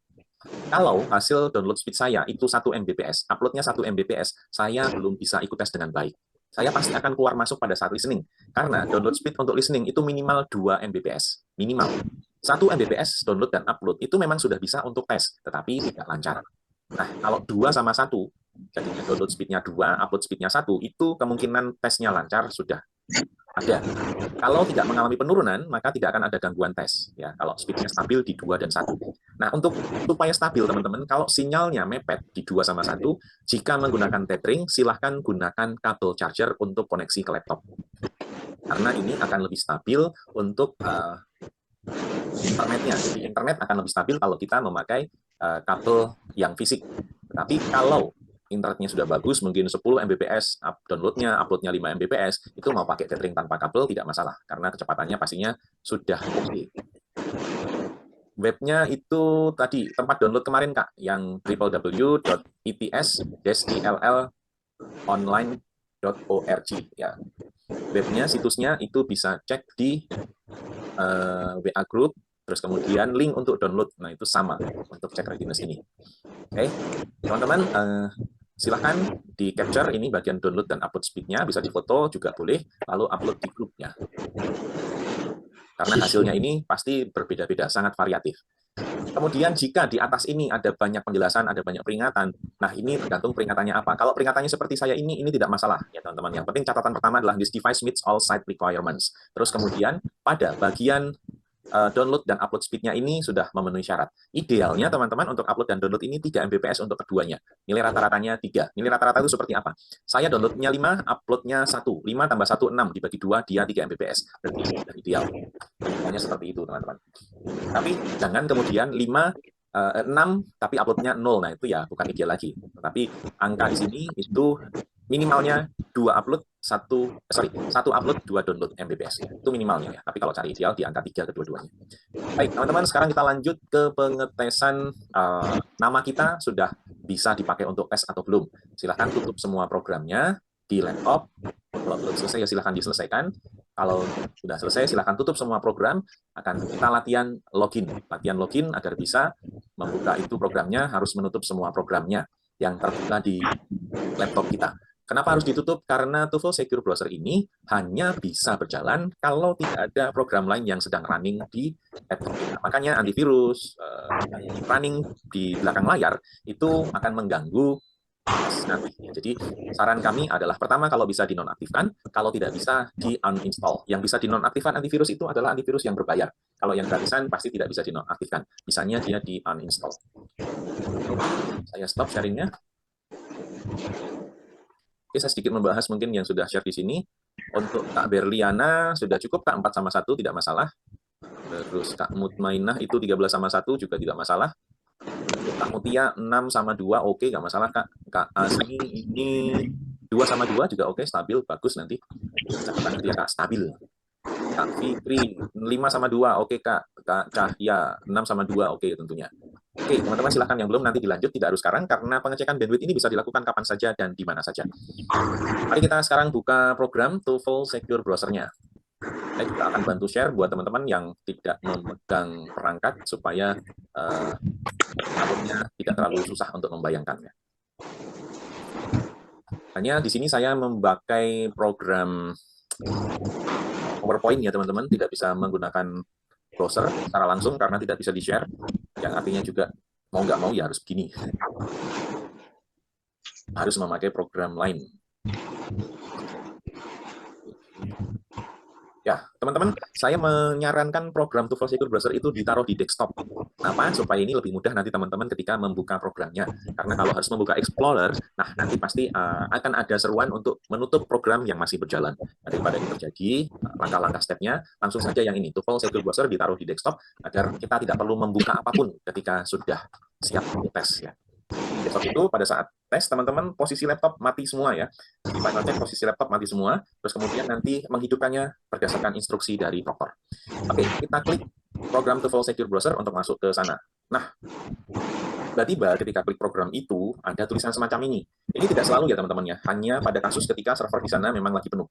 Speaker 1: Kalau hasil download speed saya itu 1 Mbps, uploadnya 1 Mbps, saya belum bisa ikut tes dengan baik. Saya pasti akan keluar masuk pada saat listening, karena download speed untuk listening itu minimal 2 Mbps. Minimal. 1 Mbps download dan upload itu memang sudah bisa untuk tes, tetapi tidak lancar. Nah, kalau 2 sama 1, jadinya download speed-nya 2, upload speed-nya 1, itu kemungkinan tesnya lancar sudah Ada. Kalau tidak mengalami penurunan, maka tidak akan ada gangguan tes. Ya, kalau speednya stabil di 2 dan 1. Nah, untuk supaya stabil, teman-teman, kalau sinyalnya mepet di 2 sama 1, jika menggunakan tethering, silahkan gunakan kabel charger untuk koneksi ke laptop. Karena ini akan lebih stabil untuk internetnya. Jadi, internet akan lebih stabil kalau kita memakai kabel yang fisik. Tapi kalau internetnya sudah bagus, mungkin 10 Mbps, downloadnya, uploadnya 5 Mbps, itu mau pakai tethering tanpa kabel tidak masalah, karena kecepatannya pastinya sudah oke. Webnya itu tadi, tempat download kemarin Kak, yang www.its-online.org. Ya. Webnya, situsnya itu bisa cek di WA Group, terus kemudian link untuk download, nah itu sama untuk cek readiness ini. Oke, teman-teman, silahkan di capture ini bagian download dan upload speednya, bisa difoto juga boleh, lalu upload di grupnya. Karena hasilnya ini pasti berbeda-beda, sangat variatif. Kemudian jika di atas ini ada banyak penjelasan, ada banyak peringatan, nah ini tergantung peringatannya apa. Kalau peringatannya seperti saya ini tidak masalah ya teman-teman. Yang penting catatan pertama adalah this device meets all site requirements. Terus kemudian pada bagian download dan upload speed-nya ini sudah memenuhi syarat. Idealnya teman-teman untuk upload dan download ini 3 Mbps untuk keduanya. Nilai rata-ratanya 3. Nilai rata-rata itu seperti apa? Saya downloadnya 5, uploadnya 1. 5 tambah 1, 6. Dibagi 2, dia 3 Mbps. Berarti sudah ideal. Pokoknya seperti itu teman-teman. Tapi jangan kemudian 6, tapi uploadnya 0. Nah itu ya bukan ideal lagi. Tapi angka di sini itu minimalnya 2 upload, 1 upload, 2 download Mbps. Itu minimalnya ya. Tapi kalau cari ideal di angka 3 kedua-duanya. Baik, teman-teman, sekarang kita lanjut ke pengetesan nama kita sudah bisa dipakai untuk tes atau belum. Silahkan tutup semua programnya di laptop. Kalau belum selesai ya silahkan diselesaikan. Kalau sudah selesai silahkan tutup semua program. Akan kita latihan login agar bisa membuka itu programnya, harus menutup semua programnya yang terbuka di laptop kita. Kenapa harus ditutup? Karena TOEFL Secure Browser ini hanya bisa berjalan kalau tidak ada program lain yang sedang running di laptop kita. Makanya antivirus running di belakang layar itu akan mengganggu nanti. Jadi saran kami adalah pertama kalau bisa dinonaktifkan, kalau tidak bisa di-uninstall. Yang bisa dinonaktifkan antivirus itu adalah antivirus yang berbayar. Kalau yang gratisan pasti tidak bisa dinonaktifkan. Misalnya dia di-uninstall. Saya stop sharingnya. Oke, saya sedikit membahas mungkin yang sudah share di sini. Untuk Kak Berliana sudah cukup, Kak 4 sama 1 tidak masalah. Terus Kak Mutmainah itu 13 sama 1 juga tidak masalah. Untuk Kak Mutia 6 sama 2 oke, nggak masalah Kak. Kak Asmi ini 2 sama 2 juga oke, stabil, bagus nanti. Catatan dia Kak, stabil. Kak Fikri 5 sama 2 oke Kak. Kak Cahya 6 sama 2 oke tentunya. Oke, teman-teman silahkan yang belum nanti dilanjut, tidak harus sekarang karena pengecekan bandwidth ini bisa dilakukan kapan saja dan di mana saja. Mari kita sekarang buka program TOEFL Secure Browser-nya. Saya juga akan bantu share buat teman-teman yang tidak memegang perangkat supaya upload-nya tidak terlalu susah untuk membayangkannya. Hanya di sini saya memakai program PowerPoint ya teman-teman, tidak bisa menggunakan browser secara langsung karena tidak bisa di-share, yang artinya juga mau nggak mau ya harus begini. Harus memakai program lain. Ya, teman-teman, saya menyarankan program TOEFL Secure Browser itu ditaruh di desktop. Kenapa? Supaya ini lebih mudah nanti teman-teman ketika membuka programnya. Karena kalau harus membuka Explorer, nah nanti pasti akan ada seruan untuk menutup program yang masih berjalan. Daripada ini terjadi, langkah-langkah stepnya, langsung saja yang ini, TOEFL Secure Browser ditaruh di desktop, agar kita tidak perlu membuka apapun ketika sudah siap untuk tes. Ya. Besok itu pada saat tes teman-teman posisi laptop mati semua ya. Di final check posisi laptop mati semua, terus kemudian nanti menghidupkannya berdasarkan instruksi dari proktor. Oke, kita klik program TOEFL Secure Browser untuk masuk ke sana. Nah, tiba-tiba ketika klik program itu ada tulisan semacam ini. Ini tidak selalu ya teman-teman ya, hanya pada kasus ketika server di sana memang lagi penuh.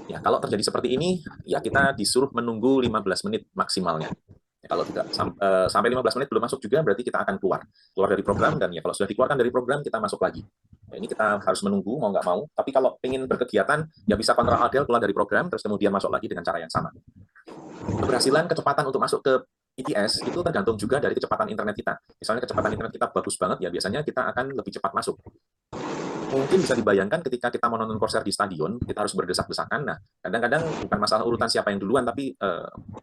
Speaker 1: Ya, kalau terjadi seperti ini, ya kita disuruh menunggu 15 menit maksimalnya. Kalau tidak sampai 15 menit belum masuk juga, berarti kita akan keluar dari program, dan ya kalau sudah dikeluarkan dari program kita masuk lagi. Nah, ini kita harus menunggu mau nggak mau. Tapi kalau ingin berkegiatan ya bisa Ctrl+Alt keluar dari program terus kemudian masuk lagi dengan cara yang sama. Keberhasilan kecepatan untuk masuk ke ITS itu tergantung juga dari kecepatan internet kita. Misalnya kecepatan internet kita bagus banget, ya biasanya kita akan lebih cepat masuk. Mungkin bisa dibayangkan ketika kita mau nonton konser di stadion, kita harus berdesak-desakan. Nah, kadang-kadang bukan masalah urutan siapa yang duluan, tapi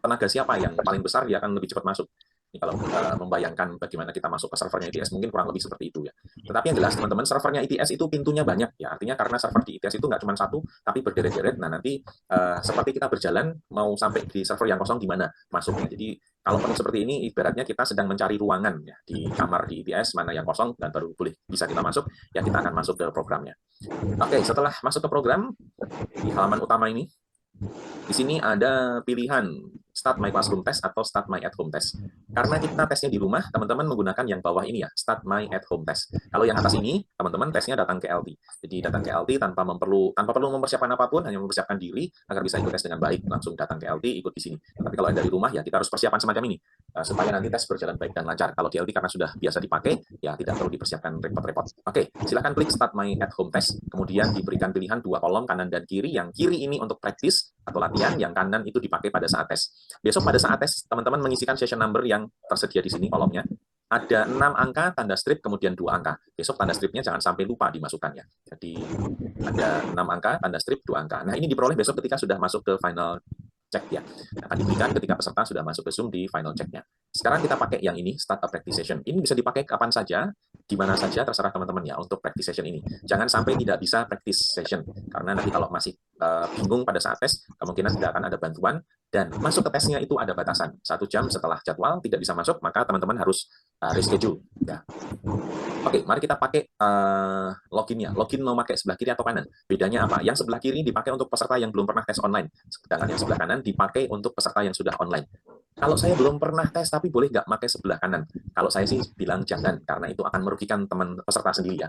Speaker 1: tenaga siapa yang paling besar, dia akan lebih cepat masuk. Ini kalau membayangkan bagaimana kita masuk ke servernya ITS, mungkin kurang lebih seperti itu ya. Tetapi yang jelas teman-teman, servernya ITS itu pintunya banyak ya. Artinya karena server di ITS itu nggak cuma satu, tapi berderet-deret. Nah nanti seperti kita berjalan mau sampai di server yang kosong di mana masuknya. Jadi kalau penuh seperti ini, ibaratnya kita sedang mencari ruangan ya di kamar di ITS mana yang kosong dan baru boleh bisa kita masuk. Ya kita akan masuk ke programnya. Oke, setelah masuk ke program di halaman utama ini, di sini ada pilihan Start My Classroom Test atau Start My At Home Test. Karena kita tesnya di rumah, teman-teman menggunakan yang bawah ini ya, Start My At Home Test. Kalau yang atas ini, teman-teman tesnya datang ke LT. Jadi datang ke LT tanpa perlu mempersiapkan apapun, hanya mempersiapkan diri agar bisa ikut tes dengan baik. Langsung datang ke LT, ikut di sini. Tapi kalau yang dari rumah ya kita harus persiapan semacam ini supaya nanti tes berjalan baik dan lancar. Kalau di LT karena sudah biasa dipakai, ya tidak perlu dipersiapkan repot-repot. Oke, silakan klik Start My At Home Test. Kemudian diberikan pilihan 2 kolom kanan dan kiri. Yang kiri ini untuk praktis atau latihan, yang kanan itu dipakai pada saat tes. Besok pada saat tes, teman-teman mengisikan session number yang tersedia di sini kolomnya. Ada 6 angka, tanda strip, kemudian 2 angka. Besok tanda stripnya jangan sampai lupa dimasukkannya. Jadi ada 6 angka, tanda strip, 2 angka. Nah ini diperoleh besok ketika sudah masuk ke final check ya. Akan diberikan ketika peserta sudah masuk ke Zoom di final check-nya. Sekarang kita pakai yang ini, Start a Practice Session. Ini bisa dipakai kapan saja, di mana saja, terserah teman-teman ya untuk practice session ini. Jangan sampai tidak bisa practice session, karena nanti kalau masih bingung pada saat tes, kemungkinan tidak akan ada bantuan, dan masuk ke tesnya itu ada batasan. 1 jam setelah jadwal tidak bisa masuk, maka teman-teman harus reschedule. Ya. Oke, mari kita pakai loginnya. Login mau pakai sebelah kiri atau kanan? Bedanya apa? Yang sebelah kiri dipakai untuk peserta yang belum pernah tes online, sedangkan yang sebelah kanan dipakai untuk peserta yang sudah online. Kalau saya belum pernah tes, tapi boleh nggak pakai sebelah kanan? Kalau saya sih bilang jangan, karena itu akan merugikan teman peserta sendiri ya.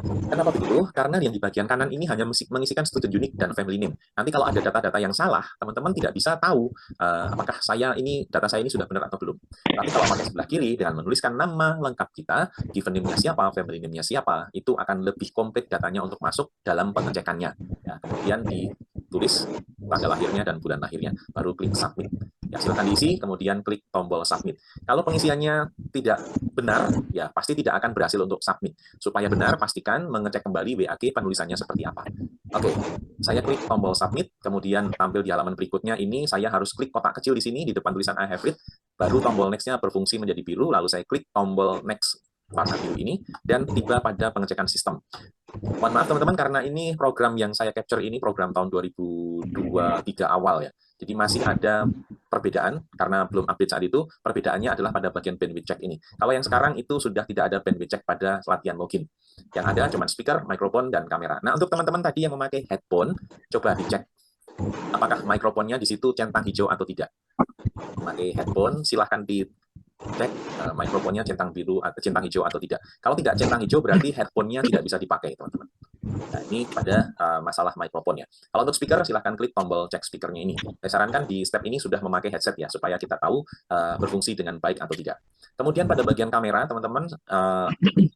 Speaker 1: Kenapa begitu? Karena yang di bagian kanan ini hanya mengisikan student unique dan family name. Nanti kalau ada data-data yang salah, teman-teman tidak bisa tahu apakah data saya ini sudah benar atau belum. Tapi kalau pakai sebelah kiri dengan menuliskan nama lengkap kita, given name-nya siapa, family name-nya siapa, itu akan lebih komplit datanya untuk masuk dalam pengecekannya. Ya, kemudian ditulis tanggal lahirnya dan bulan lahirnya, baru klik submit. Ya, silakan diisi, kemudian klik tombol submit. Kalau pengisiannya tidak benar, ya pasti tidak akan berhasil untuk submit. Supaya benar, pastikan mengecek kembali WAG penulisannya seperti apa. Oke, saya klik tombol submit, kemudian tampil di halaman berikutnya ini, saya harus klik kotak kecil di sini, di depan tulisan I have read, baru tombol next-nya berfungsi menjadi biru, lalu saya klik tombol next warna biru ini, dan tiba pada pengecekan sistem. Mohon maaf teman-teman, karena ini program yang saya capture ini program tahun 2023 awal ya. Jadi masih ada perbedaan, karena belum update saat itu, perbedaannya adalah pada bagian bandwidth check ini. Kalau yang sekarang itu sudah tidak ada bandwidth check pada latihan login. Yang ada cuma speaker, mikrofon, dan kamera. Nah, untuk teman-teman tadi yang memakai headphone, coba dicek apakah mikrofonnya di situ centang hijau atau tidak. Memakai headphone, silahkan dicek mikrofonnya centang biru atau centang hijau atau tidak. Kalau tidak centang hijau, berarti headphone-nya tidak bisa dipakai, teman-teman. Nah, ini pada masalah mikrofonnya. Kalau untuk speaker, silahkan klik tombol cek speakernya ini. Saya sarankan di step ini sudah memakai headset ya, supaya kita tahu berfungsi dengan baik atau tidak. Kemudian pada bagian kamera, teman-teman,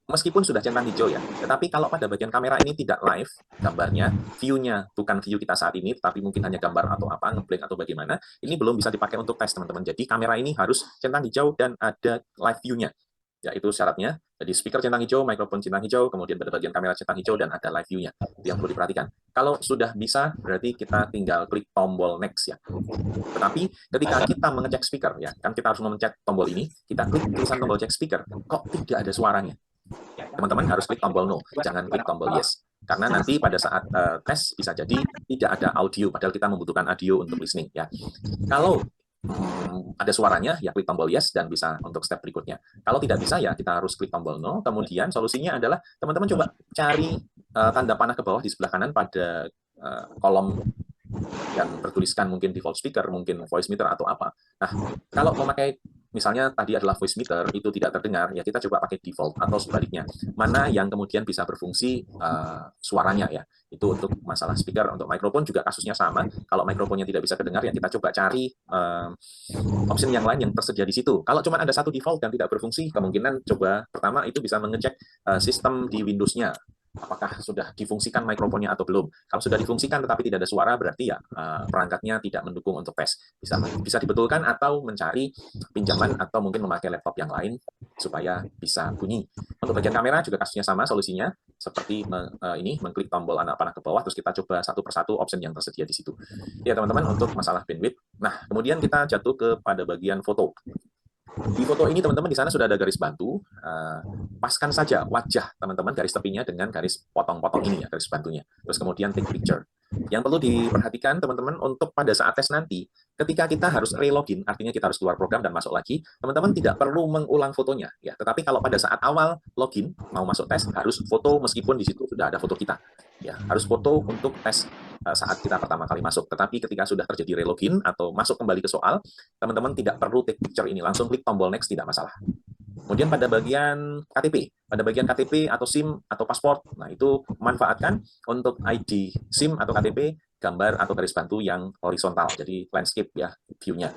Speaker 1: meskipun sudah centang hijau ya, tetapi kalau pada bagian kamera ini tidak live gambarnya, view-nya bukan view kita saat ini, tapi mungkin hanya gambar atau apa, ngeblank atau bagaimana, ini belum bisa dipakai untuk tes, teman-teman. Jadi kamera ini harus centang hijau dan ada live view-nya. Ya, itu syaratnya. Jadi speaker centang hijau, mikrofon centang hijau, kemudian pada bagian kamera centang hijau, dan ada live view-nya. Itu yang perlu diperhatikan. Kalau sudah bisa, berarti kita tinggal klik tombol next ya. Tetapi ketika kita mengecek speaker, ya, kan kita harus memencet tombol ini, kita klik tulisan tombol cek speaker, kok tidak ada suaranya? Teman-teman harus klik tombol no, jangan klik tombol yes. Karena nanti pada saat tes bisa jadi tidak ada audio, padahal kita membutuhkan audio untuk listening. Ya. Kalau ada suaranya, ya klik tombol yes dan bisa untuk step berikutnya. Kalau tidak bisa, ya kita harus klik tombol no. Kemudian solusinya adalah teman-teman coba cari tanda panah ke bawah di sebelah kanan pada kolom yang bertuliskan mungkin default speaker, mungkin voice meter atau apa. Nah, kalau memakai misalnya tadi adalah voice meter, itu tidak terdengar, ya kita coba pakai default atau sebaliknya. Mana yang kemudian bisa berfungsi suaranya ya. Itu untuk masalah speaker. Untuk mikrofon juga kasusnya sama. Kalau mikrofonnya tidak bisa terdengar, ya kita coba cari option yang lain yang tersedia di situ. Kalau cuma ada satu default dan tidak berfungsi, kemungkinan coba pertama itu bisa mengecek sistem di Windows-nya. apakah sudah difungsikan mikrofonnya atau belum. Kalau sudah difungsikan tetapi tidak ada suara, berarti ya perangkatnya tidak mendukung untuk tes. Bisa dibetulkan atau mencari pinjaman atau mungkin memakai laptop yang lain supaya bisa bunyi. Untuk bagian kamera juga kasusnya sama solusinya, seperti mengklik tombol anak panah ke bawah, terus kita coba satu persatu option yang tersedia di situ. Ya teman-teman, untuk masalah bandwidth. Nah, kemudian kita jatuh kepada bagian foto. Di foto ini teman-teman di sana sudah ada garis bantu, paskan saja wajah teman-teman garis tepinya dengan garis potong-potong ini ya, garis bantunya. Terus kemudian take picture. Yang perlu diperhatikan teman-teman untuk pada saat tes nanti, ketika kita harus relogin, artinya kita harus keluar program dan masuk lagi, teman-teman tidak perlu mengulang fotonya ya. Tetapi kalau pada saat awal login mau masuk tes harus foto meskipun di situ sudah ada foto kita. Ya, harus foto untuk tes saat kita pertama kali masuk. Tetapi ketika sudah terjadi relogin atau masuk kembali ke soal, teman-teman tidak perlu take picture ini, langsung klik tombol next, tidak masalah. Kemudian pada bagian KTP atau SIM atau paspor, nah itu manfaatkan untuk ID SIM atau KTP gambar atau garis bantu yang horizontal, jadi landscape ya view-nya.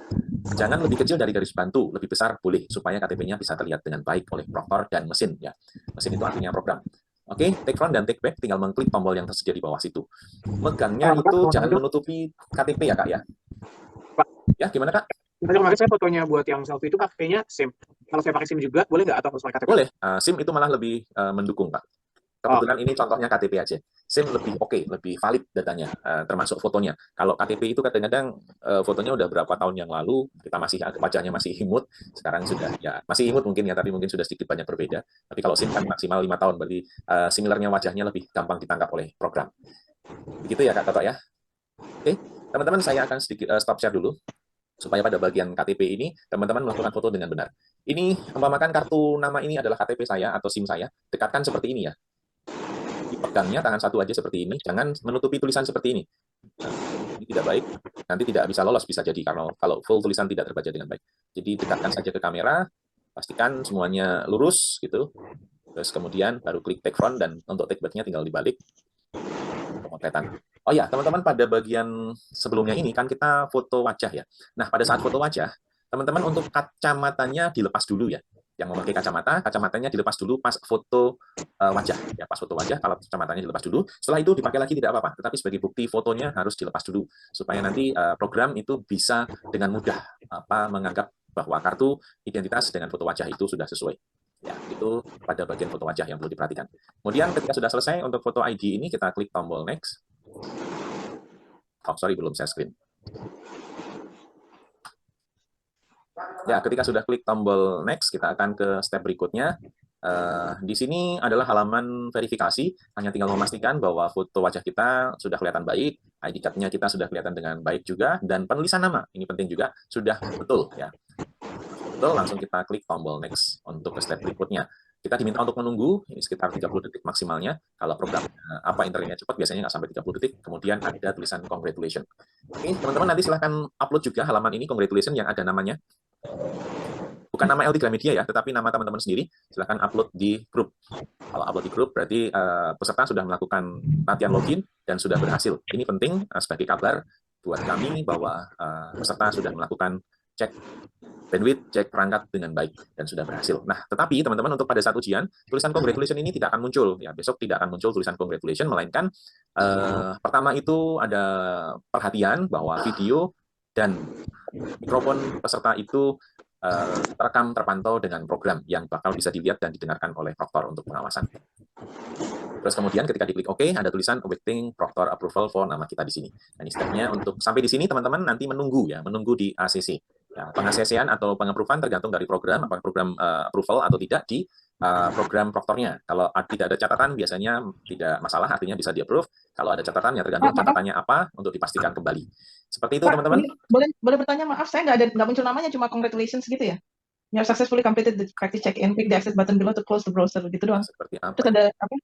Speaker 1: Jangan lebih kecil dari garis bantu, lebih besar boleh supaya KTP-nya bisa terlihat dengan baik oleh proktor dan mesin ya. Mesin itu artinya program. Oke, take front dan take back tinggal mengklik tombol yang tersedia di bawah situ. Megangnya itu jangan menutupi KTP ya Kak ya. Ya, gimana Kak?
Speaker 6: Kemarin saya fotonya buat yang selfie itu pakainya SIM. Kalau saya pakai SIM juga, boleh nggak atau harus pakai KTP?
Speaker 1: Boleh. SIM itu malah lebih mendukung, Pak. Kebetulan ini contohnya KTP aja. SIM lebih oke, lebih valid datanya, termasuk fotonya. Kalau KTP itu kadang-kadang fotonya udah berapa tahun yang lalu, kita masih wajahnya masih imut, sekarang sudah ya masih imut mungkin ya, tapi mungkin sudah sedikit banyak berbeda. Tapi kalau SIM kan maksimal 5 tahun, berarti similarnya wajahnya lebih gampang ditangkap oleh program. Begitu ya Kak Toto ya. Oke, teman-teman saya akan sedikit stop share dulu supaya pada bagian KTP ini teman-teman melakukan foto dengan benar. Ini umpamakan kartu nama ini adalah KTP saya atau SIM saya, dekatkan seperti ini ya. Dipegangnya tangan satu aja seperti ini, jangan menutupi tulisan seperti ini. Nah, ini tidak baik, nanti tidak bisa lolos bisa jadi kalau full tulisan tidak terbaca dengan baik. Jadi dekatkan saja ke kamera, pastikan semuanya lurus gitu. Terus kemudian baru klik take front dan untuk take back-nya tinggal dibalik. Pemotretan. Oh ya, teman-teman pada bagian sebelumnya ini kan kita foto wajah ya. Nah, pada saat foto wajah, teman-teman untuk kacamatanya dilepas dulu ya. Yang memakai kacamatanya dilepas dulu pas foto wajah. Ya, pas foto wajah, kalau kacamatanya dilepas dulu. Setelah itu dipakai lagi tidak apa-apa. Tetapi sebagai bukti fotonya harus dilepas dulu. Supaya nanti program itu bisa dengan mudah menganggap bahwa kartu identitas dengan foto wajah itu sudah sesuai. Ya, itu pada bagian foto wajah yang perlu diperhatikan. Kemudian ketika sudah selesai untuk foto ID ini, kita klik tombol next. Oh, sorry, belum share screen. Ya, ketika sudah klik tombol next, kita akan ke step berikutnya. Di sini adalah halaman verifikasi, hanya tinggal memastikan bahwa foto wajah kita sudah kelihatan baik, ID card-nya kita sudah kelihatan dengan baik juga, dan penulisan nama, ini penting juga, sudah betul. Ya. Betul, langsung kita klik tombol next untuk ke step berikutnya. Kita diminta untuk menunggu, ini sekitar 30 detik maksimalnya. Kalau program internetnya cepat, biasanya nggak sampai 30 detik. Kemudian ada tulisan congratulations. Oke, teman-teman nanti silahkan upload juga halaman ini, congratulations, yang ada namanya. Bukan nama LT Gramedia ya, tetapi nama teman-teman sendiri. Silahkan upload di grup. Kalau upload di grup, berarti peserta sudah melakukan latihan login dan sudah berhasil. Ini penting sebagai kabar buat kami bahwa peserta sudah melakukan cek bandwidth, cek perangkat dengan baik dan sudah berhasil. Nah, tetapi teman-teman untuk pada saat ujian, tulisan congratulation ini tidak akan muncul. Ya, besok tidak akan muncul tulisan congratulation, melainkan pertama itu ada perhatian bahwa video dan mikrofon peserta itu terekam terpantau dengan program yang bakal bisa dilihat dan didengarkan oleh proktor untuk pengawasan. Terus kemudian ketika diklik OK, ada tulisan awaiting proctor approval for nama kita di sini. Nah, ini stepnya untuk sampai di sini teman-teman nanti menunggu di ACC. Ya, peng-ACC-an atau peng-approval tergantung dari program, apakah program approval atau tidak di program proktornya. Kalau tidak ada catatan biasanya tidak masalah, artinya bisa di-approve. Kalau ada catatan ya tergantung catatannya apa untuk dipastikan kembali. Seperti itu teman-teman.
Speaker 3: Boleh bertanya, maaf saya nggak muncul namanya, cuma congratulations gitu ya. You have successfully completed the practice check-in. Click the access button below to close the browser gitu doang.
Speaker 1: Seperti apa?
Speaker 3: Terus ada apa?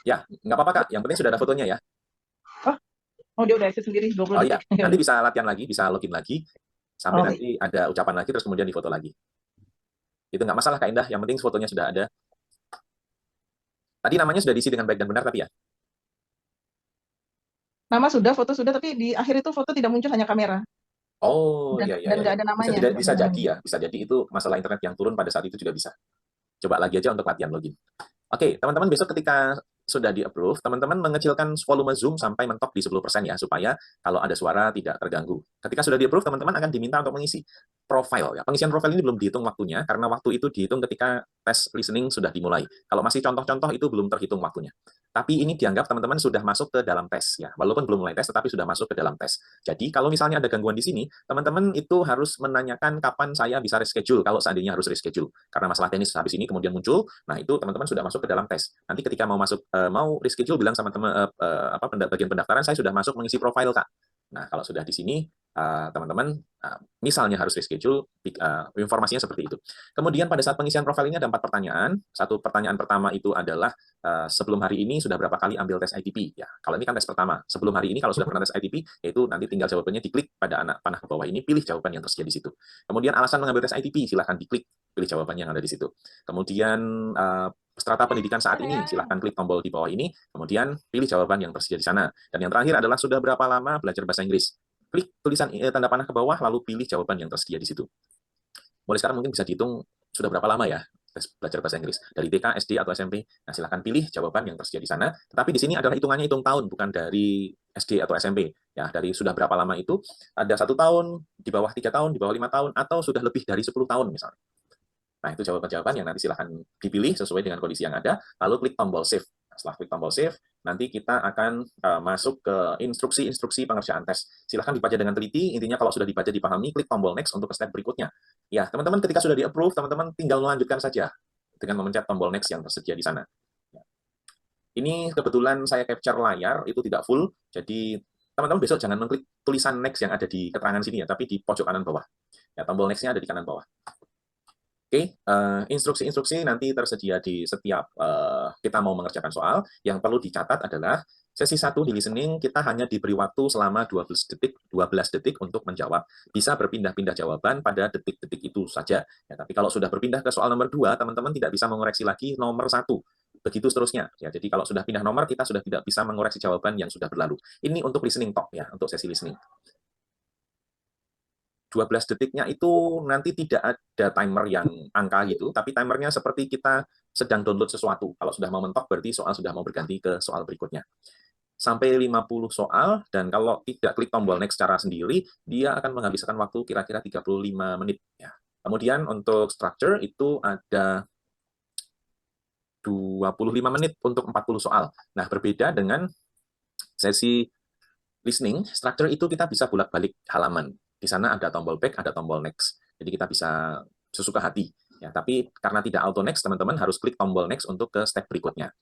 Speaker 1: Ya, nggak apa-apa Kak. Yang penting sudah ada fotonya ya.
Speaker 3: Oh, dia udah access sendiri 20
Speaker 1: Oh iya,
Speaker 3: detik.
Speaker 1: nanti bisa latihan lagi, bisa login lagi, sampai nanti ada ucapan lagi, terus kemudian difoto lagi. Itu nggak masalah Kak Indah, yang penting fotonya sudah ada. Tadi namanya sudah diisi dengan baik dan benar tapi ya?
Speaker 3: Nama sudah, foto sudah, tapi di akhir itu foto tidak muncul, hanya kamera.
Speaker 1: Oh
Speaker 3: Dan
Speaker 1: iya.
Speaker 3: nggak ada namanya.
Speaker 1: Bisa jadi ya, bisa jadi itu masalah internet yang turun pada saat itu juga bisa. Coba lagi aja untuk latihan login. Oke, teman-teman besok ketika sudah di-approve, teman-teman mengecilkan volume Zoom sampai mentok di 10% ya, supaya kalau ada suara tidak terganggu. Ketika sudah di-approve, teman-teman akan diminta untuk mengisi profile. Ya. Pengisian profile ini belum dihitung waktunya, karena waktu itu dihitung ketika tes listening sudah dimulai. Kalau masih contoh-contoh itu belum terhitung waktunya. Tapi ini dianggap teman-teman sudah masuk ke dalam tes. Ya. Walaupun belum mulai tes, tetapi sudah masuk ke dalam tes. Jadi kalau misalnya ada gangguan di sini, teman-teman itu harus menanyakan kapan saya bisa reschedule, kalau seandainya harus reschedule. Karena masalah teknis habis ini kemudian muncul, nah itu teman-teman sudah masuk ke dalam tes. Nanti ketika mau masuk mau reschedule bilang sama teman bagian pendaftaran saya sudah masuk mengisi profil Kak. Nah, kalau sudah di sini teman-teman misalnya harus reschedule informasinya seperti itu. Kemudian pada saat pengisian profil ini ada 4 pertanyaan. Satu pertanyaan pertama itu adalah sebelum hari ini sudah berapa kali ambil tes ITP ya. Kalau ini kan tes pertama. Sebelum hari ini kalau sudah pernah tes ITP yaitu nanti tinggal jawabannya diklik pada anak panah ke bawah ini, pilih jawaban yang tersedia di situ. Kemudian alasan mengambil tes ITP silahkan diklik, pilih jawaban yang ada di situ. Kemudian strata pendidikan saat ini, silahkan klik tombol di bawah ini, kemudian pilih jawaban yang tersedia di sana. Dan yang terakhir adalah sudah berapa lama belajar bahasa Inggris. Klik tulisan tanda panah ke bawah, lalu pilih jawaban yang tersedia di situ. Mulai sekarang mungkin bisa dihitung sudah berapa lama ya belajar bahasa Inggris. Dari TK, SD, atau SMP. Nah, silahkan pilih jawaban yang tersedia di sana. Tetapi di sini adalah hitungannya hitung tahun, bukan dari SD atau SMP. Ya, dari sudah berapa lama itu, ada 1 tahun, di bawah 3 tahun, di bawah 5 tahun, atau sudah lebih dari 10 tahun misalnya. Nah, itu jawaban-jawaban yang nanti silahkan dipilih sesuai dengan kondisi yang ada, lalu klik tombol save. Nah, setelah klik tombol save, nanti kita akan masuk ke instruksi-instruksi pengerjaan tes. Silahkan dibaca dengan teliti, intinya kalau sudah dibaca dipahami, klik tombol next untuk ke step berikutnya. Ya, teman-teman ketika sudah di-approve, teman-teman tinggal melanjutkan saja dengan memencet tombol next yang tersedia di sana. Ini kebetulan saya capture layar, itu tidak full, jadi teman-teman besok jangan mengklik tulisan next yang ada di keterangan sini ya, tapi di pojok kanan bawah. Ya, tombol next-nya ada di kanan bawah. Oke, instruksi-instruksi nanti tersedia di setiap kita mau mengerjakan soal. Yang perlu dicatat adalah sesi 1 di listening kita hanya diberi waktu selama 12 detik untuk menjawab. Bisa berpindah-pindah jawaban pada detik-detik itu saja. Ya, tapi kalau sudah berpindah ke soal nomor 2, teman-teman tidak bisa mengoreksi lagi nomor 1. Begitu seterusnya. Ya, jadi kalau sudah pindah nomor, kita sudah tidak bisa mengoreksi jawaban yang sudah berlalu. Ini untuk listening talk ya, untuk sesi listening. 12 detiknya itu nanti tidak ada timer yang angka gitu, tapi timernya seperti kita sedang download sesuatu. Kalau sudah mau mentok, berarti soal sudah mau berganti ke soal berikutnya. Sampai 50 soal, dan kalau tidak klik tombol next secara sendiri, dia akan menghabiskan waktu kira-kira 35 menit. Ya. Kemudian untuk structure itu ada 25 menit untuk 40 soal. Nah, berbeda dengan sesi listening, structure itu kita bisa bolak-balik halaman. Di sana ada tombol back, ada tombol next. Jadi kita bisa sesuka hati. Ya, tapi karena tidak auto next, teman-teman harus klik tombol next untuk ke step berikutnya.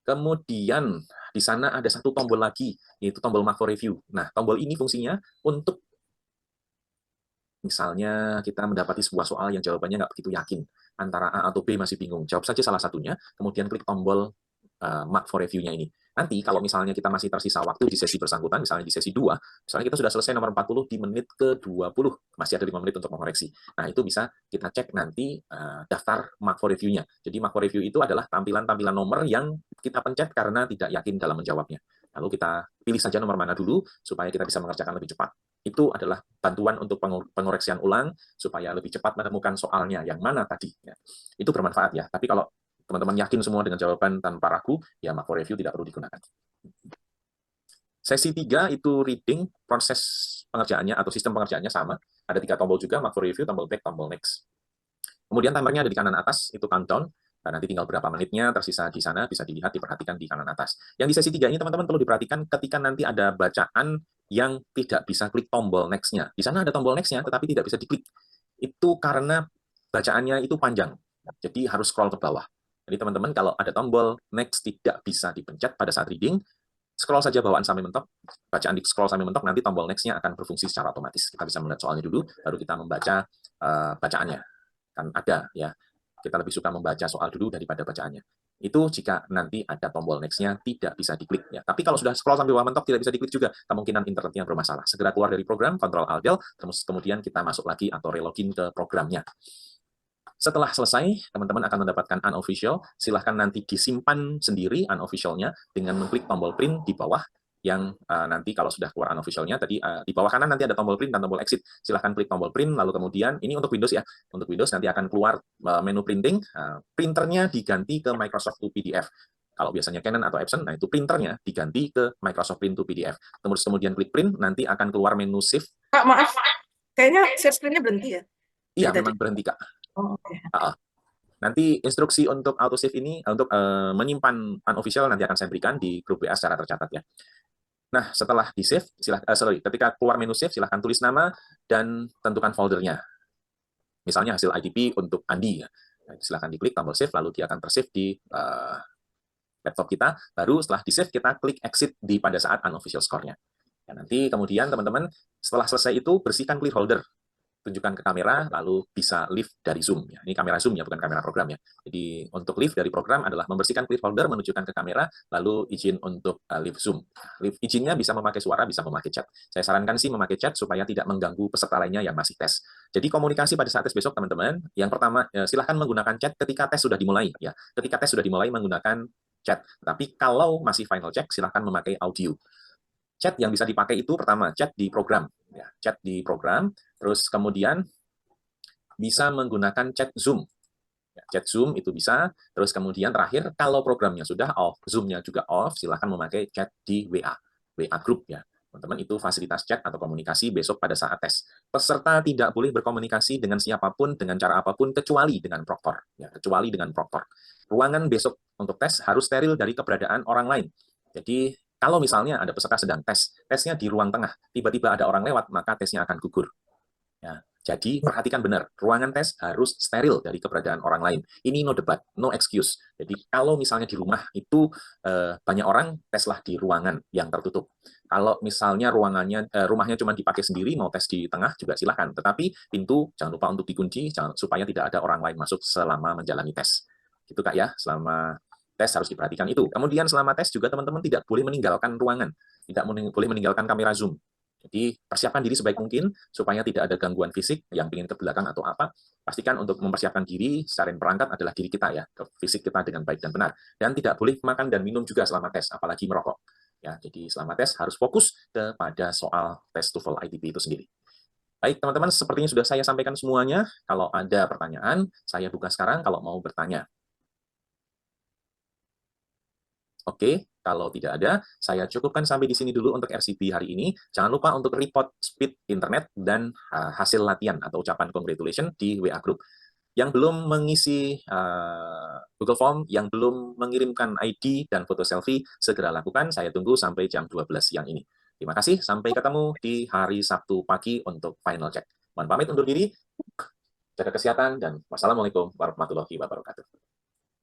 Speaker 1: Kemudian di sana ada satu tombol lagi, yaitu tombol mark for review. Nah, tombol ini fungsinya untuk misalnya kita mendapati sebuah soal yang jawabannya nggak begitu yakin, antara A atau B masih bingung. Jawab saja salah satunya, kemudian klik tombol mark for review-nya ini. Nanti kalau misalnya kita masih tersisa waktu di sesi bersangkutan, misalnya di sesi 2, misalnya kita sudah selesai nomor 40 di menit ke-20, masih ada 5 menit untuk mengoreksi. Nah, itu bisa kita cek nanti daftar mark for review-nya. Jadi mark for review itu adalah tampilan-tampilan nomor yang kita pencet karena tidak yakin dalam menjawabnya. Lalu kita pilih saja nomor mana dulu, supaya kita bisa mengerjakan lebih cepat. Itu adalah bantuan untuk pengoreksian ulang, supaya lebih cepat menemukan soalnya yang mana tadi. Ya. Itu bermanfaat ya, tapi kalau teman-teman yakin semua dengan jawaban tanpa ragu, ya mark for review tidak perlu digunakan. Sesi 3 itu reading, proses pengerjaannya atau sistem pengerjaannya sama. Ada 3 tombol juga, mark for review, tombol back, tombol next. Kemudian timernya ada di kanan atas, itu countdown. Nah, nanti tinggal berapa menitnya tersisa di sana, bisa dilihat, diperhatikan di kanan atas. Yang di sesi 3 ini teman-teman perlu diperhatikan ketika nanti ada bacaan yang tidak bisa klik tombol next-nya. Di sana ada tombol next-nya, tetapi tidak bisa diklik. Itu karena bacaannya itu panjang, jadi harus scroll ke bawah. Jadi teman-teman kalau ada tombol next tidak bisa dipencet pada saat reading, scroll saja bawaan sampai mentok, bacaan di scroll sampai mentok, nanti tombol next-nya akan berfungsi secara otomatis. Kita bisa melihat soalnya dulu, baru kita membaca bacaannya. Kan ada ya, kita lebih suka membaca soal dulu daripada bacaannya. Itu jika nanti ada tombol next-nya tidak bisa diklik. Ya. Tapi kalau sudah scroll sampai bawah mentok tidak bisa diklik juga, kemungkinan internetnya bermasalah. Segera keluar dari program, Ctrl Alt Del, terus kemudian kita masuk lagi atau relogin ke programnya. Setelah selesai, teman-teman akan mendapatkan unofficial. Silahkan nanti disimpan sendiri unofficial-nya dengan mengklik tombol print di bawah. yang nanti kalau sudah keluar unofficial-nya tadi di bawah kanan nanti ada tombol print dan tombol exit. Silahkan klik tombol print, lalu kemudian ini untuk Windows ya. Untuk Windows nanti akan keluar menu printing, printernya diganti ke Microsoft to PDF. Kalau biasanya Canon atau Epson, nah itu printernya diganti ke Microsoft Print to PDF. Terus kemudian klik print, nanti akan keluar menu save.
Speaker 5: Kak, maaf. Kayaknya share screen-nya berhenti ya?
Speaker 1: Iya,
Speaker 5: Dari
Speaker 1: memang
Speaker 5: tadi.
Speaker 1: berhenti Kak.
Speaker 5: Oh, oke.
Speaker 1: Nanti instruksi untuk auto save ini untuk menyimpan unofficial nanti akan saya berikan di grup WA secara tercatat ya. Nah, setelah di save, ketika keluar menu save, silahkan tulis nama dan tentukan foldernya. Misalnya hasil IDP untuk Andi ya. Nah, silahkan diklik tombol save, lalu dia akan tersave di laptop kita. Baru setelah di save kita klik exit pada saat unofficial score-nya. Ya, nanti kemudian teman-teman setelah selesai itu bersihkan clear folder. Tunjukkan ke kamera, lalu bisa leave dari Zoom. Ya, ini kamera Zoom ya, bukan kamera program ya. Jadi untuk leave dari program adalah membersihkan clear folder, menunjukkan ke kamera, lalu izin untuk leave Zoom. Leave izinnya bisa memakai suara, bisa memakai chat. Saya sarankan sih memakai chat supaya tidak mengganggu peserta lainnya yang masih tes. Jadi komunikasi pada saat tes besok teman-teman, yang pertama silahkan menggunakan chat ketika tes sudah dimulai. Ya, ketika tes sudah dimulai menggunakan chat. Tapi kalau masih final check, silahkan memakai audio. Chat yang bisa dipakai itu pertama chat di program, ya, chat di program, terus kemudian bisa menggunakan chat Zoom. Ya, chat Zoom itu bisa, terus kemudian terakhir kalau programnya sudah off, Zoom-nya juga off, silakan memakai chat di WA group ya. Teman-teman itu fasilitas chat atau komunikasi besok pada saat tes. Peserta tidak boleh berkomunikasi dengan siapapun dengan cara apapun kecuali dengan proktor, ya, kecuali dengan proktor. Ruangan besok untuk tes harus steril dari keberadaan orang lain. Jadi kalau misalnya ada peserta sedang tesnya di ruang tengah, tiba-tiba ada orang lewat, maka tesnya akan gugur. Ya, jadi perhatikan benar, ruangan tes harus steril dari keberadaan orang lain. Ini no debat, no excuse. Jadi kalau misalnya di rumah itu banyak orang, teslah di ruangan yang tertutup. Kalau misalnya rumahnya cuma dipakai sendiri, mau tes di tengah juga silahkan. Tetapi pintu jangan lupa untuk dikunci, supaya tidak ada orang lain masuk selama menjalani tes. Gitu Kak ya, selama tes harus diperhatikan itu. Kemudian selama tes juga teman-teman tidak boleh meninggalkan ruangan, tidak boleh meninggalkan kamera Zoom. Jadi persiapkan diri sebaik mungkin supaya tidak ada gangguan fisik yang ingin ke belakang atau apa. Pastikan untuk mempersiapkan diri secara perangkat adalah diri kita ya, fisik kita dengan baik dan benar. Dan tidak boleh makan dan minum juga selama tes, apalagi merokok. Ya, jadi selama tes harus fokus kepada soal tes TOEFL ITP itu sendiri. Baik teman-teman, sepertinya sudah saya sampaikan semuanya. Kalau ada pertanyaan, saya buka sekarang kalau mau bertanya. Oke, kalau tidak ada, saya cukupkan sampai di sini dulu untuk RCB hari ini. Jangan lupa untuk report speed internet dan hasil latihan atau ucapan congratulations di WA Group. Yang belum mengisi Google Form, yang belum mengirimkan ID dan foto selfie, segera lakukan. Saya tunggu sampai jam 12 siang ini. Terima kasih, sampai ketemu di hari Sabtu pagi untuk final check. Mohon pamit undur diri, jaga kesehatan, dan wassalamualaikum warahmatullahi wabarakatuh.